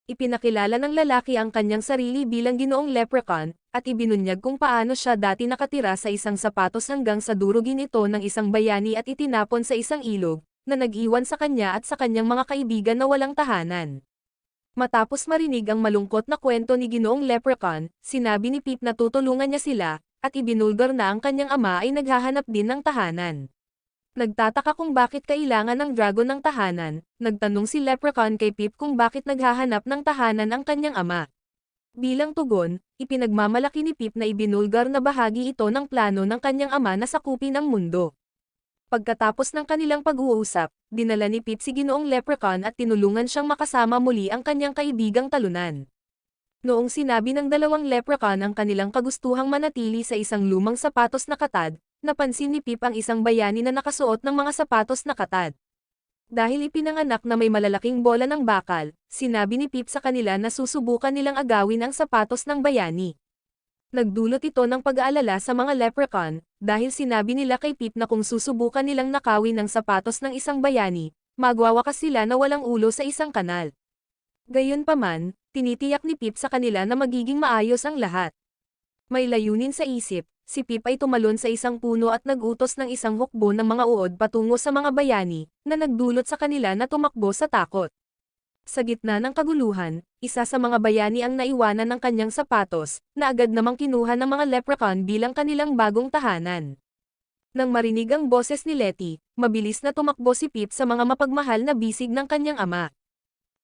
Ipinakilala ng lalaki ang kanyang sarili bilang ginoong leprechaun, at ibinunyag kung paano siya dati nakatira sa isang sapatos hanggang sa durugin ito ng isang bayani at itinapon sa isang ilog, na nag-iwan sa kanya at sa kanyang mga kaibigan na walang tahanan. Matapos marinig ang malungkot na kwento ni ginoong leprechaun, sinabi ni Pip na tutulungan niya sila, at ibinulgar na ang kanyang ama ay naghahanap din ng tahanan. Nagtataka kung bakit kailangan ng dragon ng tahanan, nagtanong si Leprechaun kay Pip kung bakit naghahanap ng tahanan ang kanyang ama. Bilang tugon, ipinagmamalaki ni Pip na ibinulgar na bahagi ito ng plano ng kanyang ama na sakupin ang mundo. Pagkatapos ng kanilang pag-uusap, dinala ni Pip si ginoong Leprechaun at tinulungan siyang makasama muli ang kanyang kaibigang talunan. Noong sinabi ng dalawang leprechaun ang kanilang kagustuhang manatili sa isang lumang sapatos na katad, napansin ni Pip ang isang bayani na nakasuot ng mga sapatos na katad. Dahil ipinanganak na may malalaking bola ng bakal, sinabi ni Pip sa kanila na susubukan nilang agawin ang sapatos ng bayani. Nagdulot ito ng pag-aalala sa mga leprechaun, dahil sinabi nila kay Pip na kung susubukan nilang nakawin ang sapatos ng isang bayani, magwawakas sila na walang ulo sa isang kanal. Gayunpaman, tinitiyak ni Pip sa kanila na magiging maayos ang lahat. May layunin sa isip, si Pip ay tumalon sa isang puno at nag-utos ng isang hukbo ng mga uod patungo sa mga bayani, na nagdulot sa kanila na tumakbo sa takot. Sa gitna ng kaguluhan, isa sa mga bayani ang naiwanan ng kanyang sapatos, na agad namang kinuha ng mga leprechaun bilang kanilang bagong tahanan. Nang marinig ang boses ni Letty, mabilis na tumakbo si Pip sa mga mapagmahal na bisig ng kanyang ama.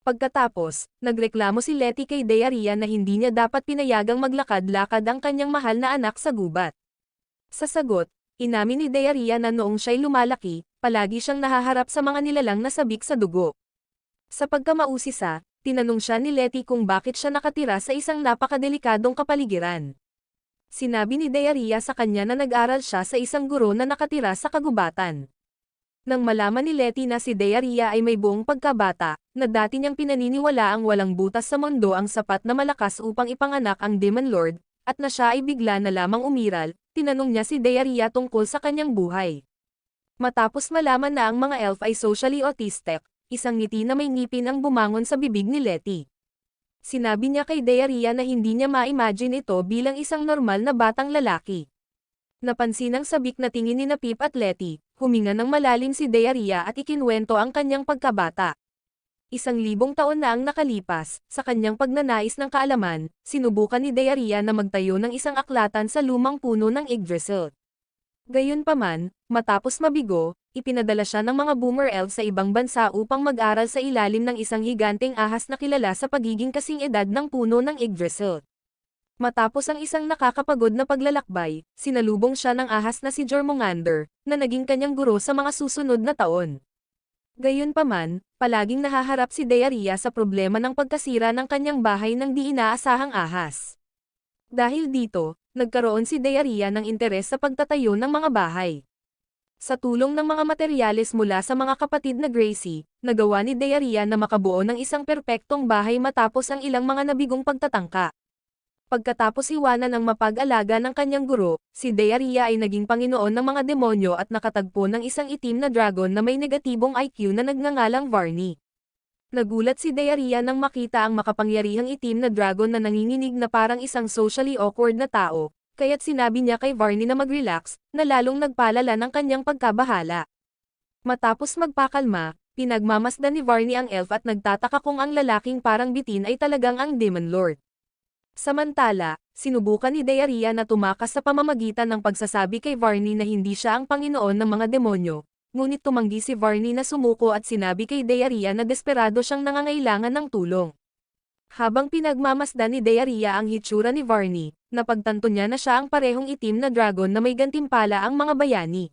Pagkatapos, nagreklamo si Letty kay Diarrhea na hindi niya dapat pinayagang maglakad-lakad ang kanyang mahal na anak sa gubat. Sa sagot, inamin ni Diarrhea na noong siya'y lumalaki, palagi siyang nahaharap sa mga nilalang na sabik sa dugo. Sa pagkamausisa, tinanong siya ni Letty kung bakit siya nakatira sa isang napakadelikadong kapaligiran. Sinabi ni Diarrhea sa kanya na nag-aral siya sa isang guro na nakatira sa kagubatan. Nang malaman ni Letty na si Diarrhea ay may buong pagkabata, na dati niyang pinaniniwala ang walang butas sa mundo ang sapat na malakas upang ipanganak ang Demon Lord, at na siya ay bigla na lamang umiral, tinanong niya si Diarrhea tungkol sa kanyang buhay. Matapos malaman na ang mga elf ay socially autistic, isang ngiti na may ngipin ang bumangon sa bibig ni Letty. Sinabi niya kay Diarrhea na hindi niya ma-imagine ito bilang isang normal na batang lalaki. Napansin ang sabik na tingin ni Pip at Letty, huminga ng malalim si Diarrhea at ikinwento ang kanyang pagkabata. 1,000 taon na ang nakalipas, sa kanyang pagnanais ng kaalaman, sinubukan ni Deyaria na magtayo ng isang aklatan sa lumang puno ng Yggdrasil. Gayunpaman, matapos mabigo, ipinadala siya ng mga boomer elves sa ibang bansa upang mag-aral sa ilalim ng isang higanteng ahas na kilala sa pagiging kasing edad ng puno ng Yggdrasil. Matapos ang isang nakakapagod na paglalakbay, sinalubong siya ng ahas na si Jormungandr, na naging kanyang guro sa mga susunod na taon. Gayunpaman, palaging nahaharap si Deyaria sa problema ng pagkasira ng kanyang bahay ng di inaasahang ahas. Dahil dito, nagkaroon si Deyaria ng interes sa pagtatayo ng mga bahay. Sa tulong ng mga materyales mula sa mga kapatid na Gracie, nagawa ni Deyaria na makabuo ng isang perpektong bahay matapos ang ilang mga nabigong pagtatangka. Pagkatapos iwanan ang mapag-alaga ng kanyang guro, si Deyaria ay naging panginoon ng mga demonyo at nakatagpo ng isang itim na dragon na may negatibong IQ na nagngangalang Varney. Nagulat si Deyaria nang makita ang makapangyarihang itim na dragon na nanginginig na parang isang socially awkward na tao, kaya't sinabi niya kay Varney na mag-relax, na lalong nagpalala ng kanyang pagkabahala. Matapos magpakalma, pinagmamasdan ni Varney ang elf at nagtataka kung ang lalaking parang bitin ay talagang ang Demon Lord. Samantala, sinubukan ni Deyaria na tumakas sa pamamagitan ng pagsasabi kay Varney na hindi siya ang Panginoon ng mga demonyo, ngunit tumanggi si Varney na sumuko at sinabi kay Deyaria na desperado siyang nangangailangan ng tulong. Habang pinagmamasdan ni Deyaria ang hitsura ni Varney, napagtanto niya na siya ang parehong itim na dragon na may gantimpala ang mga bayani.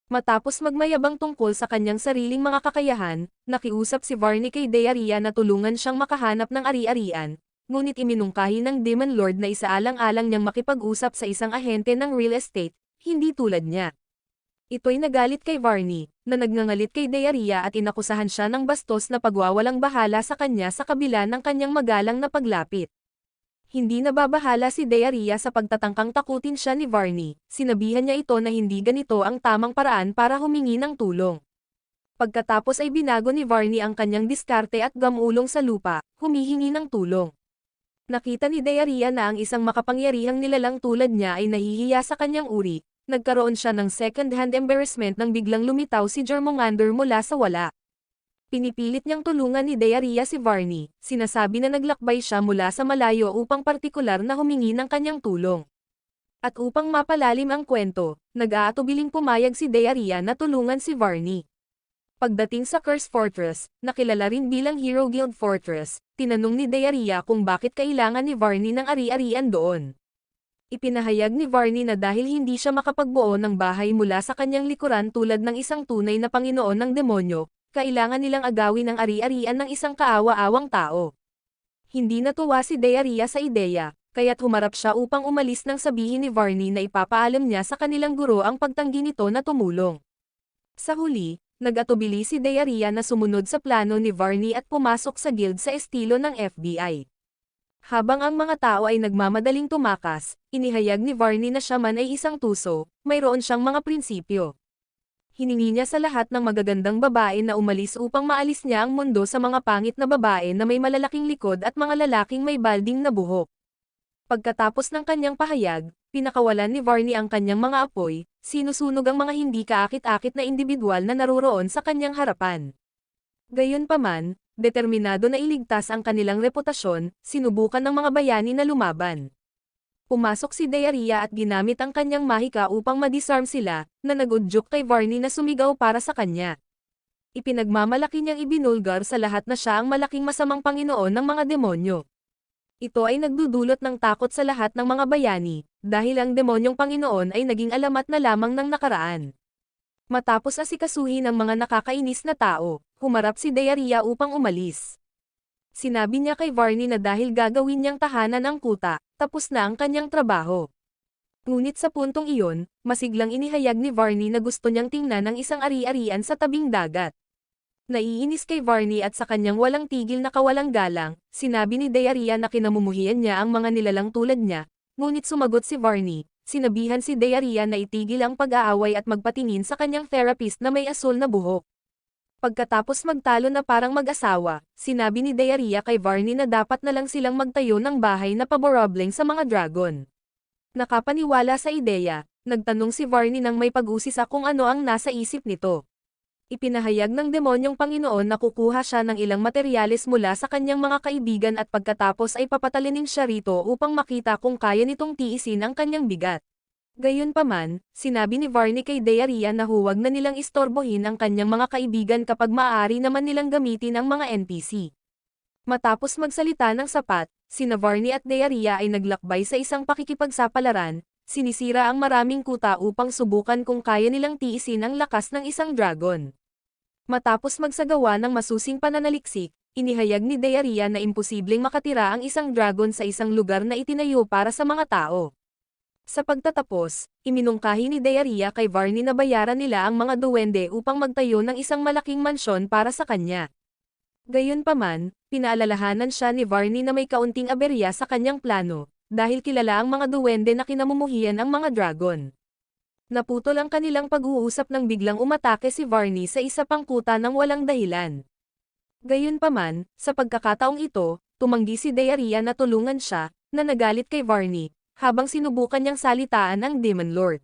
Matapos magmayabang tungkol sa kanyang sariling mga kakayahan, nakiusap si Varney kay Deyaria na tulungan siyang makahanap ng ari-arian, ngunit iminungkahi ng Demon Lord na isaalang-alang niyang makipag-usap sa isang ahente ng real estate, hindi tulad niya. Ito'y nagalit kay Varney, na nagngangalit kay Deyaria at inakusahan siya ng bastos na pagwawalang bahala sa kanya sa kabila ng kanyang magalang na paglapit. Hindi nababahala si Deyaria sa pagtatangkang takutin siya ni Varney, sinabihan niya ito na hindi ganito ang tamang paraan para humingi ng tulong. Pagkatapos ay binago ni Varney ang kanyang diskarte at gamulong sa lupa, humihingi ng tulong. Nakita ni Deyaria na ang isang makapangyarihang nilalang tulad niya ay nahihiya sa kanyang uri, nagkaroon siya ng second-hand embarrassment nang biglang lumitaw si Jormungandr mula sa wala. Pinipilit niyang tulungan ni Deyaria si Varney, sinasabi na naglakbay siya mula sa malayo upang partikular na humingi ng kanyang tulong. At upang mapalalim ang kwento, nag-aatubiling pumayag si Deyaria na tulungan si Varney. Pagdating sa Curse Fortress, na kilala rin bilang Hero Guild Fortress, tinanong ni Deyaria kung bakit kailangan ni Varney ng ari-arian doon. Ipinahayag ni Varney na dahil hindi siya makapagbuo ng bahay mula sa kanyang likuran tulad ng isang tunay na panginoon ng demonyo, kailangan nilang agawin ang ari-arian ng isang kaawa-awang tao. Hindi natuwa si Deyaria sa ideya, kaya't humarap siya upang umalis nang sabihin ni Varney na ipapaalam niya sa kanilang guro ang pagtanggi nito na tumulong. Sa huli, nag-atubili si Deyaria na sumunod sa plano ni Varney at pumasok sa guild sa estilo ng FBI. Habang ang mga tao ay nagmamadaling tumakas, inihayag ni Varney na siya man ay isang tuso, mayroon siyang mga prinsipyo. Hiningi niya sa lahat ng magagandang babae na umalis upang maalis niya ang mundo sa mga pangit na babae na may malalaking likod at mga lalaking may balding na buhok. Pagkatapos ng kanyang pahayag, pinakawalan ni Varney ang kanyang mga apoy, sinusunog ang mga hindi kaakit-akit na individual na naruroon sa kanyang harapan. Gayunpaman, determinado na iligtas ang kanilang reputasyon, sinubukan ng mga bayani na lumaban. Pumasok si Deyaria at ginamit ang kanyang mahika upang ma-disarm sila, na nagudyok kay Varney na sumigaw para sa kanya. Ipinagmamalaki niyang ibinulgar sa lahat na siya ang malaking masamang panginoon ng mga demonyo. Ito ay nagdudulot ng takot sa lahat ng mga bayani, dahil ang demonyong Panginoon ay naging alamat na lamang ng nakaraan. Matapos asikasuhin ang mga nakakainis na tao, humarap si Deyaria upang umalis. Sinabi niya kay Varney na dahil gagawin niyang tahanan ang kuta, tapos na ang kanyang trabaho. Ngunit sa puntong iyon, masiglang inihayag ni Varney na gusto niyang tingnan ang isang ari-arian sa tabing dagat. Naiinis kay Varney at sa kanyang walang tigil na kawalang galang, sinabi ni Deyaria na kinamumuhian niya ang mga nilalang tulad niya, ngunit sumagot si Varney, sinabihan si Deyaria na itigil ang pag-aaway at magpatingin sa kanyang therapist na may asul na buhok. Pagkatapos magtalo na parang mag-asawa, sinabi ni Deyaria kay Varney na dapat na lang silang magtayo ng bahay na paborobling sa mga dragon. Nakapaniwala sa ideya, nagtanong si Varney nang may pag-usisa kung ano ang nasa isip nito. Ipinahayag ng demonyong Panginoon na kukuha siya ng ilang materyales mula sa kanyang mga kaibigan at pagkatapos ay papatalinin siya rito upang makita kung kaya nitong tiisin ang kanyang bigat. Gayunpaman, sinabi ni Varney kay Diarrhea na huwag na nilang istorbohin ang kanyang mga kaibigan kapag maaari naman nilang gamitin ang mga NPC. Matapos magsalita ng sapat, sina Varney at Diarrhea ay naglakbay sa isang pakikipagsapalaran, sinisira ang maraming kuta upang subukan kung kaya nilang tiisin ang lakas ng isang dragon. Matapos magsagawa ng masusing pananaliksik, inihayag ni Diarrhea na imposibleng makatira ang isang dragon sa isang lugar na itinayo para sa mga tao. Sa pagtatapos, iminungkahi ni Diarrhea kay Varney na bayaran nila ang mga duwende upang magtayo ng isang malaking mansyon para sa kanya. Gayunpaman, pinaalalahanan siya ni Varney na may kaunting aberya sa kanyang plano, dahil kilala ang mga duwende na kinamumuhian ang mga dragon. Naputol ang kanilang pag-uusap nang biglang umatake si Varney sa isa pang kuta ng walang dahilan. Gayunpaman, sa pagkakataong ito, tumanggi si Diarrhea na tulungan siya, na nagalit kay Varney, habang sinubukan niyang salitaan ang Demon Lord.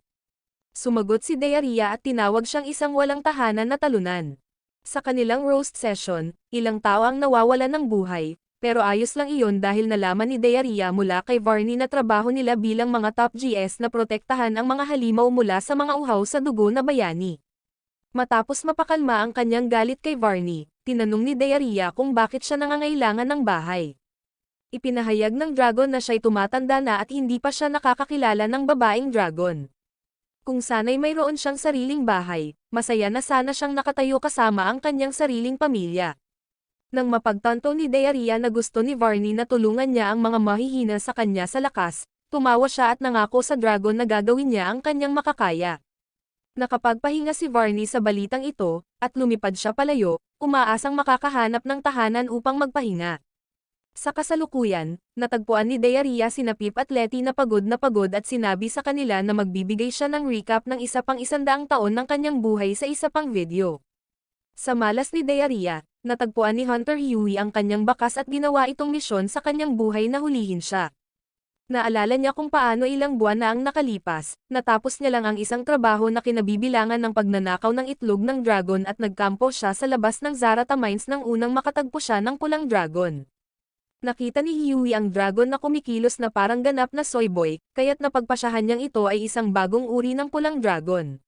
Sumagot si Diarrhea at tinawag siyang isang walang tahanan na talunan. Sa kanilang roast session, ilang tao ang nawawalan ng buhay, pero ayos lang iyon dahil nalaman ni Diarrhea mula kay Varney na trabaho nila bilang mga top GS na protektahan ang mga halimaw mula sa mga uhaw sa dugo na bayani. Matapos mapakalma ang kanyang galit kay Varney, tinanong ni Diarrhea kung bakit siya nangangailangan ng bahay. Ipinahayag ng dragon na siya'y tumatanda na at hindi pa siya nakakakilala ng babaeng dragon. Kung sana'y mayroon siyang sariling bahay, masaya na sana siyang nakatayo kasama ang kanyang sariling pamilya. Nang mapagtanto ni Diarrhea na gusto ni Varney na tulungan niya ang mga mahihina sa kanya sa lakas, tumawa siya at nangako sa dragon na gagawin niya ang kanyang makakaya. Nakapagpahinga si Varney sa balitang ito, at lumipad siya palayo, umaasang makakahanap ng tahanan upang magpahinga. Sa kasalukuyan, natagpuan ni Diarrhea sina Pip at Letty na pagod at sinabi sa kanila na magbibigay siya ng recap ng isa pang 100 taon ng kanyang buhay sa isa pang video. Sa malas ni Diarrhea, natagpuan ni Hunter Huey ang kanyang bakas at ginawa itong misyon sa kanyang buhay na hulihin siya. Naalala niya kung paano ilang buwan na ang nakalipas, natapos niya lang ang isang trabaho na kinabibilangan ng pagnanakaw ng itlog ng dragon at nagkampo siya sa labas ng Zarata Mines nang unang makatagpo siya ng pulang dragon. Nakita ni Huey ang dragon na kumikilos na parang ganap na soy boy, kaya't napagpasyahan niyang ito ay isang bagong uri ng pulang dragon.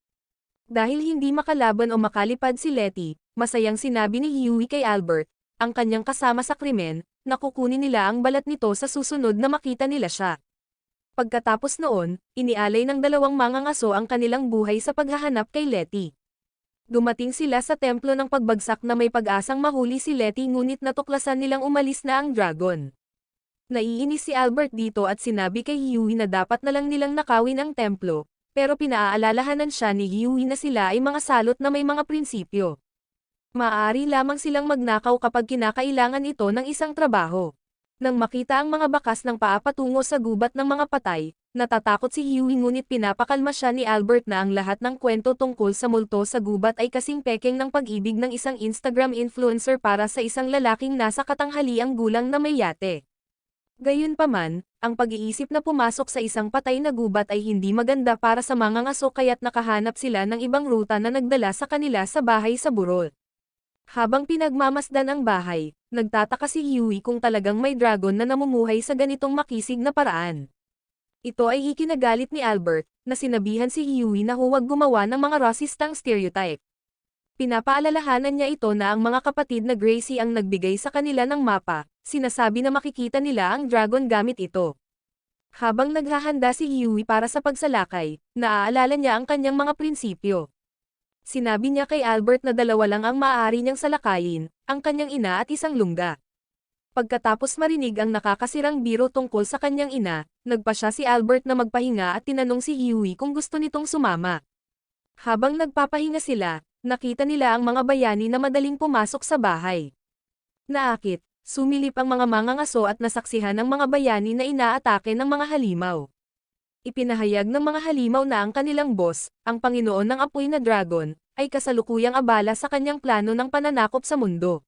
Dahil hindi makalaban o makalipad si Letty, masayang sinabi ni Huey kay Albert, ang kanyang kasama sa krimen, na kukunin nila ang balat nito sa susunod na makita nila siya. Pagkatapos noon, inialay ng dalawang mangangaso ang kanilang buhay sa paghahanap kay Letty. Dumating sila sa templo ng pagbagsak na may pag-asang mahuli si Letty ngunit natuklasan nilang umalis na ang dragon. Naiinis si Albert dito at sinabi kay Huey na dapat na lang nilang nakawin ang templo, pero pinaaalalahanan siya ni Huey na sila ay mga salot na may mga prinsipyo. Maaari lamang silang magnakaw kapag kinakailangan ito ng isang trabaho. Nang makita ang mga bakas ng paa patungo sa gubat ng mga patay, natatakot si Huey ngunit pinapakalma siya ni Albert na ang lahat ng kwento tungkol sa multo sa gubat ay kasing pekeng ng pag-ibig ng isang Instagram influencer para sa isang lalaking nasa katanghaliang gulang na may yate. Gayunpaman, ang pag-iisip na pumasok sa isang patay na gubat ay hindi maganda para sa mga ngaso kaya't nakahanap sila ng ibang ruta na nagdala sa kanila sa bahay sa burol. Habang pinagmamasdan ang bahay, nagtataka si Huey kung talagang may dragon na namumuhay sa ganitong makisig na paraan. Ito ay ikinagalit ni Albert, na sinabihan si Huey na huwag gumawa ng mga rasistang stereotype. Pinapaalalahanan niya ito na ang mga kapatid na Gracie ang nagbigay sa kanila ng mapa, sinasabi na makikita nila ang dragon gamit ito. Habang naghahanda si Huey para sa pagsalakay, naaalala niya ang kanyang mga prinsipyo. Sinabi niya kay Albert na dalawa lang ang maaari niyang salakayin, ang kanyang ina at isang lungga. Pagkatapos marinig ang nakakasirang biro tungkol sa kanyang ina, nagpasya si Albert na magpahinga at tinanong si Huey kung gusto nitong sumama. Habang nagpapahinga sila, nakita nila ang mga bayani na madaling pumasok sa bahay. Naakit, sumilip ang mga mangangaso at nasaksihan ng mga bayani na inaatake ng mga halimaw. Ipinahayag ng mga halimaw na ang kanilang boss, ang Panginoon ng Apoy na Dragon, ay kasalukuyang abala sa kanyang plano ng pananakop sa mundo.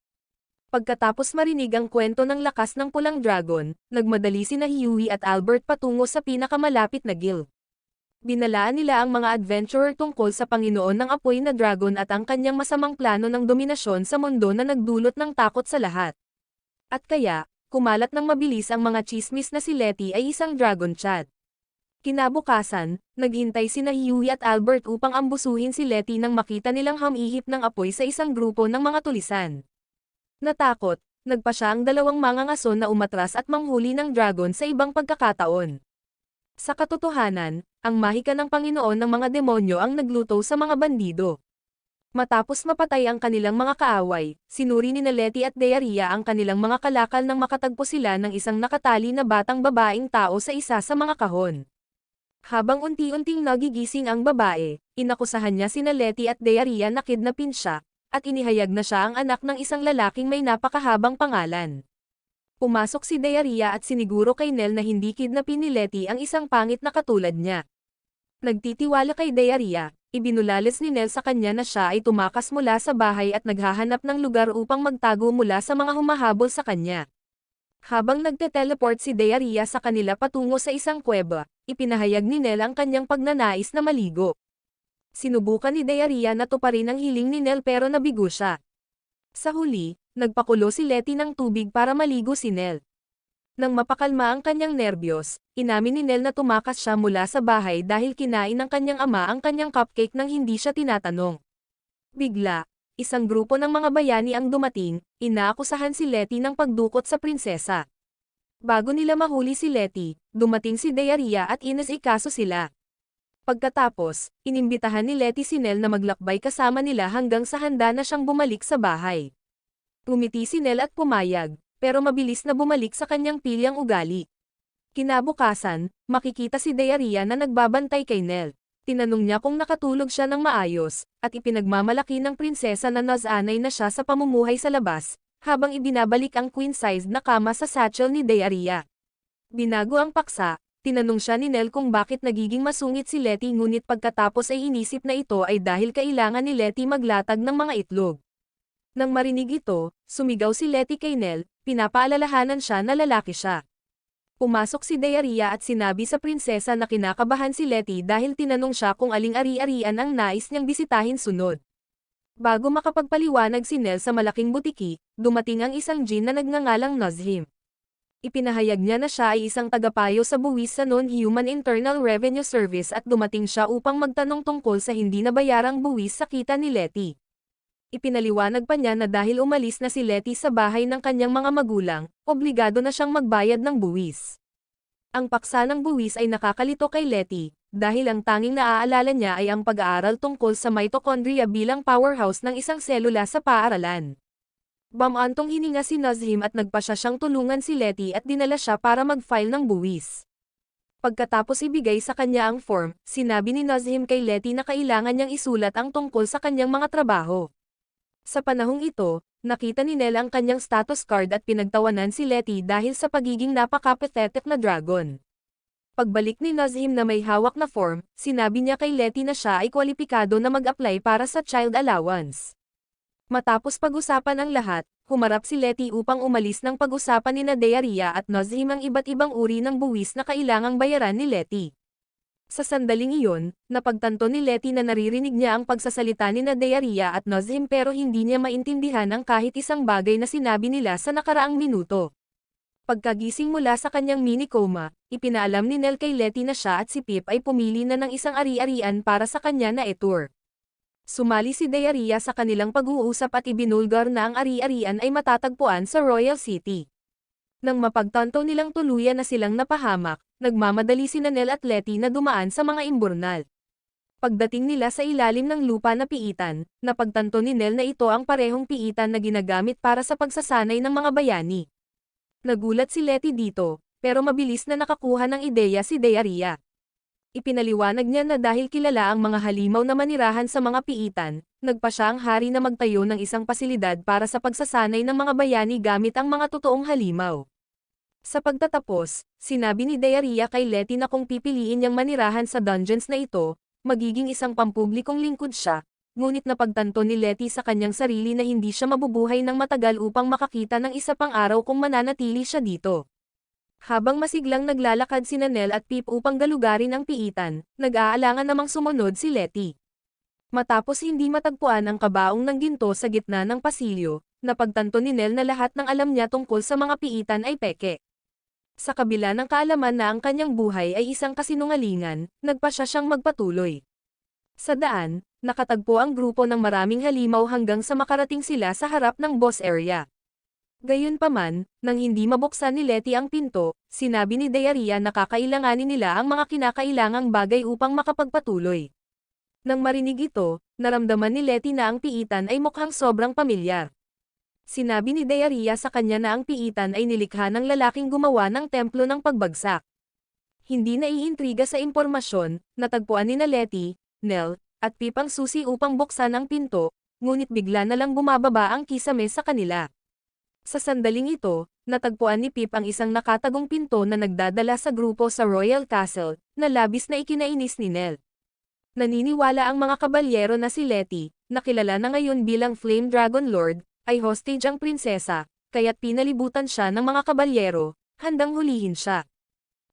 Pagkatapos marinig ang kwento ng lakas ng pulang dragon, nagmadali sina Huey at Albert patungo sa pinakamalapit na guild. Binalaan nila ang mga adventurer tungkol sa Panginoon ng Apoy na Dragon at ang kanyang masamang plano ng dominasyon sa mundo na nagdulot ng takot sa lahat. At kaya, kumalat ng mabilis ang mga tsismis na si Letty ay isang Dragon Child. Kinabukasan, naghintay sina Huey at Albert upang ambusuhin si Letty nang makita nilang hamihip ng apoy sa isang grupo ng mga tulisan. Natakot, nagpa siya ang dalawang mangangason na umatras at manghuli ng dragon sa ibang pagkakataon. Sa katotohanan, ang mahika ng Panginoon ng mga demonyo ang nagluto sa mga bandido. Matapos mapatay ang kanilang mga kaaway, sinuri ni Letty at Dearia ang kanilang mga kalakal nang makatagpo sila ng isang nakatali na batang babaeng tao sa isa sa mga kahon. Habang unti-unting nagigising ang babae, inakusahan niya sina Letty at Dearia na kidnapin siya, at inihayag na siya ang anak ng isang lalaking may napakahabang pangalan. Pumasok si Dearia at siniguro kay Nell na hindi kidnapin ni Letty ang isang pangit na katulad niya. Nagtitiwala kay Dearia, ibinulalis ni Nell sa kanya na siya ay tumakas mula sa bahay at naghahanap ng lugar upang magtago mula sa mga humahabol sa kanya. Habang nagte-teleport si Dearia sa kanila patungo sa isang kuweba, ipinahayag ni Nell ang kanyang pagnanais na maligo. Sinubukan ni Dearia na tuparin ang hiling ni Nell pero nabigo siya. Sa huli, nagpakulo si Letty ng tubig para maligo si Nell. Nang mapakalma ang kanyang nerbiyos, inamin ni Nell na tumakas siya mula sa bahay dahil kinain ng kanyang ama ang kanyang cupcake nang hindi siya tinatanong. Bigla, isang grupo ng mga bayani ang dumating, inaakusahan si Letty ng pagdukot sa prinsesa. Bago nila mahuli si Letty, dumating si Dearia at inasikaso sila. Pagkatapos, inimbitahan ni Letty si Nell na maglakbay kasama nila hanggang sa handa na siyang bumalik sa bahay. Tumiti si Nell at pumayag, pero mabilis na bumalik sa kanyang pilyang ugali. Kinabukasan, makikita si Dearia na nagbabantay kay Nell. Tinanong niya kung nakatulog siya ng maayos, at ipinagmamalaki ng prinsesa na nasanay na siya sa pamumuhay sa labas, habang ibinabalik ang queen-sized na kama sa satchel ni Dearia. Binago ang paksa. Tinanong siya ni Nell kung bakit nagiging masungit si Letty ngunit pagkatapos ay inisip na ito ay dahil kailangan ni Letty maglatag ng mga itlog. Nang marinig ito, sumigaw si Letty kay Nell, pinapaalalahanan siya na lalaki siya. Pumasok si Dearia at sinabi sa prinsesa na kinakabahan si Letty dahil tinanong siya kung aling ari-arian ang nais niyang bisitahin sunod. Bago makapagpaliwanag si Nell sa malaking butiki, dumating ang isang djinn na nagngangalang Nazim. Ipinahayag niya na siya ay isang tagapayo sa buwis sa Non-Human Internal Revenue Service at dumating siya upang magtanong tungkol sa hindi nabayarang buwis sa kita ni Letty. Ipinaliwanag pa niya na dahil umalis na si Letty sa bahay ng kanyang mga magulang, obligado na siyang magbayad ng buwis. Ang paksa ng buwis ay nakakalito kay Letty, dahil ang tanging naaalala niya ay ang pag-aaral tungkol sa mitochondria bilang powerhouse ng isang selula sa paaralan. Bamantong hininga si Nazim at nagpa siyang tulungan si Letty at dinala siya para mag-file ng buwis. Pagkatapos ibigay sa kanya ang form, sinabi ni Nazim kay Letty na kailangan niyang isulat ang tungkol sa kanyang mga trabaho. Sa panahong ito, nakita ni Nell ang kanyang status card at pinagtawanan si Letty dahil sa pagiging napaka-pathetic na dragon. Pagbalik ni Nazim na may hawak na form, sinabi niya kay Letty na siya ay kwalipikado na mag-apply para sa child allowance. Matapos pag-usapan ang lahat, humarap si Letty upang umalis ng pag-usapan ni Dearia at Nazim ang iba't ibang uri ng buwis na kailangang bayaran ni Letty. Sa sandaling iyon, napagtanto ni Letty na naririnig niya ang pagsasalita ni Dearia at Nazim pero hindi niya maintindihan ang kahit isang bagay na sinabi nila sa nakaraang minuto. Pagkagising mula sa kanyang mini-coma, ipinaalam ni Nell kay Letty na siya at si Pip ay pumili na ng isang ari-arian para sa kanya na e-tour. Sumali si Dearia sa kanilang pag-uusap at ibinulgar na ang ari-arian ay matatagpuan sa Royal City. Nang mapagtanto nilang tuluyan na silang napahamak, nagmamadali sina Nell at Letty na dumaan sa mga imburnal. Pagdating nila sa ilalim ng lupa na piitan, napagtanto ni Nell na ito ang parehong piitan na ginagamit para sa pagsasanay ng mga bayani. Nagulat si Letty dito, pero mabilis na nakakuha ng ideya si Dearia. Ipinaliwanag niya na dahil kilala ang mga halimaw na manirahan sa mga piitan, nagpa siya ang hari na magtayo ng isang pasilidad para sa pagsasanay ng mga bayani gamit ang mga totoong halimaw. Sa pagtatapos, sinabi ni Dearia kay Letty na kung pipiliin niyang manirahan sa dungeons na ito, magiging isang pampublikong lingkod siya, ngunit napagtanto ni Letty sa kanyang sarili na hindi siya mabubuhay ng matagal upang makakita ng isa pang araw kung mananatili siya dito. Habang masiglang naglalakad sina Nell at Pip upang galugarin ang piitan, nag-aalangan namang sumunod si Letty. Matapos hindi matagpuan ang kabaong ng ginto sa gitna ng pasilyo, napagtanto ni Nell na lahat ng alam niya tungkol sa mga piitan ay peke. Sa kabila ng kaalaman na ang kanyang buhay ay isang kasinungalingan, nagpasya siyang magpatuloy. Sa daan, nakatagpo ang grupo ng maraming halimaw hanggang sa makarating sila sa harap ng boss area. Gayunpaman, nang hindi mabuksan ni Letty ang pinto, sinabi ni Diarrhea na kakailanganin nila ang mga kinakailangang bagay upang makapagpatuloy. Nang marinig ito, naramdaman ni Letty na ang piitan ay mukhang sobrang pamilyar. Sinabi ni Diarrhea sa kanya na ang piitan ay nilikha ng lalaking gumawa ng templo ng pagbagsak. Hindi naiintriga sa impormasyon, natagpuan ni Letty, Nell, at Pip ang susi upang buksan ang pinto, ngunit bigla na lang bumababa ang kisame sa kanila. Sa sandaling ito, natagpuan ni Pip ang isang nakatagong pinto na nagdadala sa grupo sa Royal Castle, na labis na ikinainis ni Nell. Naniniwala ang mga kabalyero na si Letty, na kilala na ngayon bilang Flame Dragon Lord, ay hostage ang prinsesa, kaya't pinalibutan siya ng mga kabalyero, handang hulihin siya.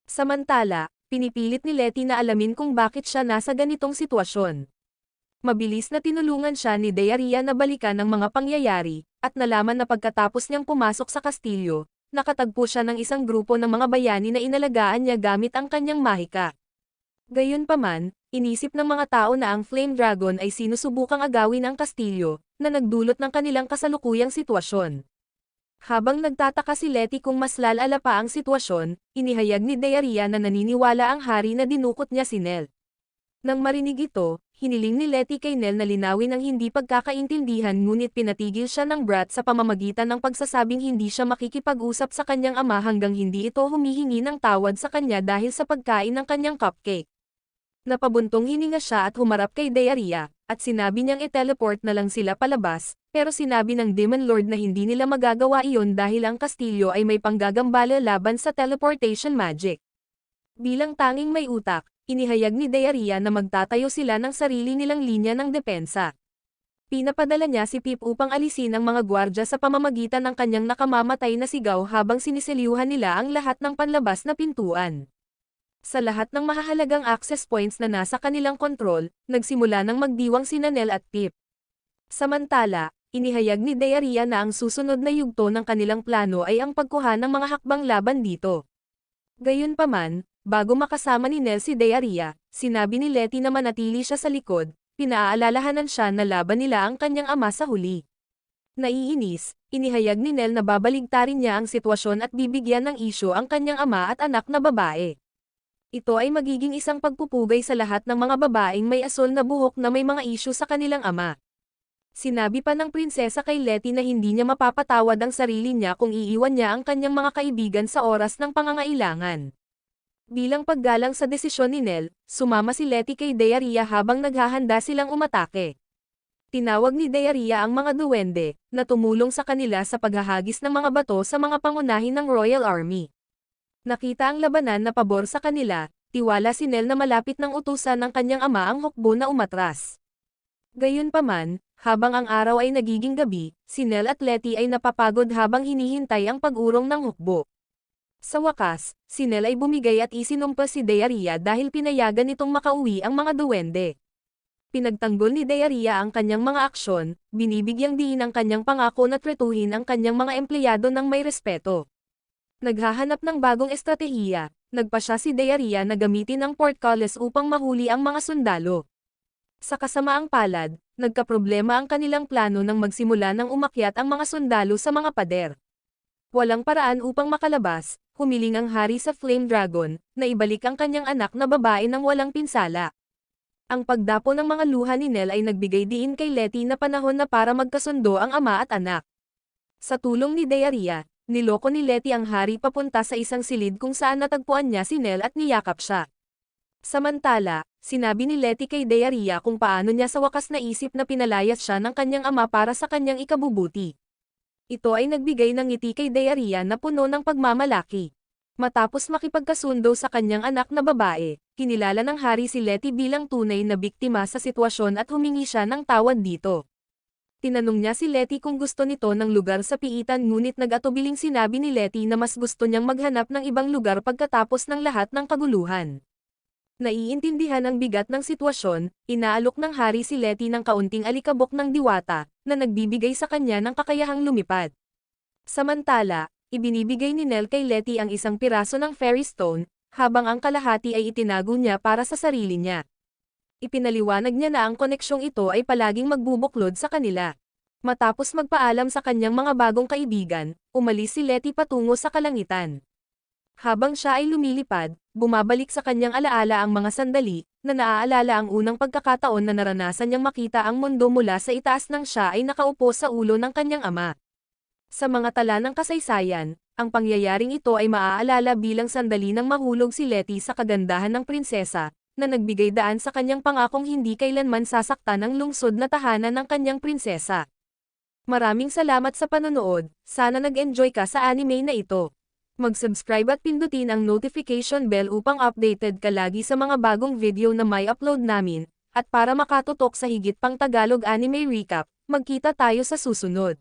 Samantala, pinipilit ni Letty na alamin kung bakit siya nasa ganitong sitwasyon. Mabilis na tinulungan siya ni Diarrhea na balikan ang mga pangyayari, at nalaman na pagkatapos niyang pumasok sa kastilyo, nakatagpo siya ng isang grupo ng mga bayani na inalagaan niya gamit ang kanyang mahika. Gayunpaman, inisip ng mga tao na ang Flame Dragon ay sinusubukang agawin ang kastilyo, na nagdulot ng kanilang kasalukuyang sitwasyon. Habang nagtataka si Letty kung mas lalala pa ang sitwasyon, inihayag ni Diarrhea na naniniwala ang hari na dinukot niya si Nell. Nang marinig ito, hiniling ni Letty kay Nell na linawin ang hindi pagkakaintindihan ngunit pinatigil siya ng brat sa pamamagitan ng pagsasabing hindi siya makikipag-usap sa kanyang ama hanggang hindi ito humihingi ng tawad sa kanya dahil sa pagkain ng kanyang cupcake. Napabuntong hininga siya at humarap kay Diarrhea, at sinabi niyang i-teleport na lang sila palabas, pero sinabi ng Demon Lord na hindi nila magagawa iyon dahil ang kastilyo ay may panggagambala laban sa teleportation magic. Bilang tanging may utak, inihayag ni Diarrhea na magtatayo sila ng sarili nilang linya ng depensa. Pinapadala niya si Pip upang alisin ang mga gwardya sa pamamagitan ng kanyang nakamamatay na sigaw habang siniselyuhan nila ang lahat ng panlabas na pintuan. Sa lahat ng mahahalagang access points na nasa kanilang kontrol, nagsimula ng magdiwang sina Nell at Pip. Samantala, inihayag ni Diarrhea na ang susunod na yugto ng kanilang plano ay ang pagkuha ng mga hakbang laban dito. Gayunpaman, bago makasama ni Nell si Diarrhea, sinabi ni Letty na manatili siya sa likod, pinaalalahanan siya na laban nila ang kanyang ama sa huli. Naiinis, inihayag ni Nell na babaligtarin niya ang sitwasyon at bibigyan ng isyu ang kanyang ama at anak na babae. Ito ay magiging isang pagpupugay sa lahat ng mga babaeng may asol na buhok na may mga isyu sa kanilang ama. Sinabi pa ng prinsesa kay Letty na hindi niya mapapatawad ang sarili niya kung iiwan niya ang kanyang mga kaibigan sa oras ng pangangailangan. Bilang paggalang sa desisyon ni Nell, sumama si Letty kay Diarrhea habang naghahanda silang umatake. Tinawag ni Diarrhea ang mga duwende, na tumulong sa kanila sa paghahagis ng mga bato sa mga pangunahin ng Royal Army. Nakita ang labanan na pabor sa kanila, tiwala si Nell na malapit ng utusan ng kanyang ama ang hukbo na umatras. Gayunpaman, habang ang araw ay nagiging gabi, si Nell at Letty ay napapagod habang hinihintay ang pag-urong ng hukbo. Sa wakas, si Nell ay bumigay at isinumpa si Diarrhea dahil pinayagan nitong makauwi ang mga duwende. Pinagtanggol ni Diarrhea ang kanyang mga aksyon, binibigyang diin ang kanyang pangako na tretuhin ang kanyang mga empleyado ng may respeto. Naghahanap ng bagong estratehiya, nagpasya si Diarrhea na gamitin ang portcullis upang mahuli ang mga sundalo. Sa kasamaang palad, nagkaproblema ang kanilang plano nang magsimula ng umakyat ang mga sundalo sa mga pader. Walang paraan upang makalabas, humiling ang hari sa Flame Dragon, na ibalik ang kanyang anak na babae nang walang pinsala. Ang pagdapo ng mga luha ni Nell ay nagbigay diin kay Letty na panahon na para magkasundo ang ama at anak. Sa tulong ni Diarrhea, niloko ni Letty ang hari papunta sa isang silid kung saan natagpuan niya si Nell at niyakap siya. Samantala, sinabi ni Letty kay Diarrhea kung paano niya sa wakas naisip na pinalayas siya ng kanyang ama para sa kanyang ikabubuti. Ito ay nagbigay ng ngiti kay Diarrhea na puno ng pagmamalaki. Matapos makipagkasundo sa kanyang anak na babae, kinilala ng hari si Letty bilang tunay na biktima sa sitwasyon at humingi siya ng tawad dito. Tinanong niya si Letty kung gusto nito ng lugar sa piitan ngunit nag-atubiling sinabi ni Letty na mas gusto niyang maghanap ng ibang lugar pagkatapos ng lahat ng kaguluhan. Naiintindihan ang bigat ng sitwasyon, inaalok ng hari si Letty ng kaunting alikabok ng diwata, na nagbibigay sa kanya ng kakayahang lumipad. Samantala, ibinibigay ni Nell kay Letty ang isang piraso ng fairy stone, habang ang kalahati ay itinago niya para sa sarili niya. Ipinaliwanag niya na ang koneksyong ito ay palaging magbubuklod sa kanila. Matapos magpaalam sa kanyang mga bagong kaibigan, umalis si Letty patungo sa kalangitan. Habang siya ay lumilipad, bumabalik sa kanyang alaala ang mga sandali, na naaalala ang unang pagkakataon na naranasan niyang makita ang mundo mula sa itaas nang siya ay nakaupo sa ulo ng kanyang ama. Sa mga tala ng kasaysayan, ang pangyayaring ito ay maaalala bilang sandali nang mahulog si Letty sa kagandahan ng prinsesa, na nagbigay daan sa kanyang pangakong hindi kailanman sasaktan ang lungsod na tahanan ng kanyang prinsesa. Maraming salamat sa panonood, sana nag-enjoy ka sa anime na ito. Mag-subscribe at pindutin ang notification bell upang updated ka lagi sa mga bagong video na may upload namin, at para makatutok sa higit pang Tagalog anime recap, magkita tayo sa susunod.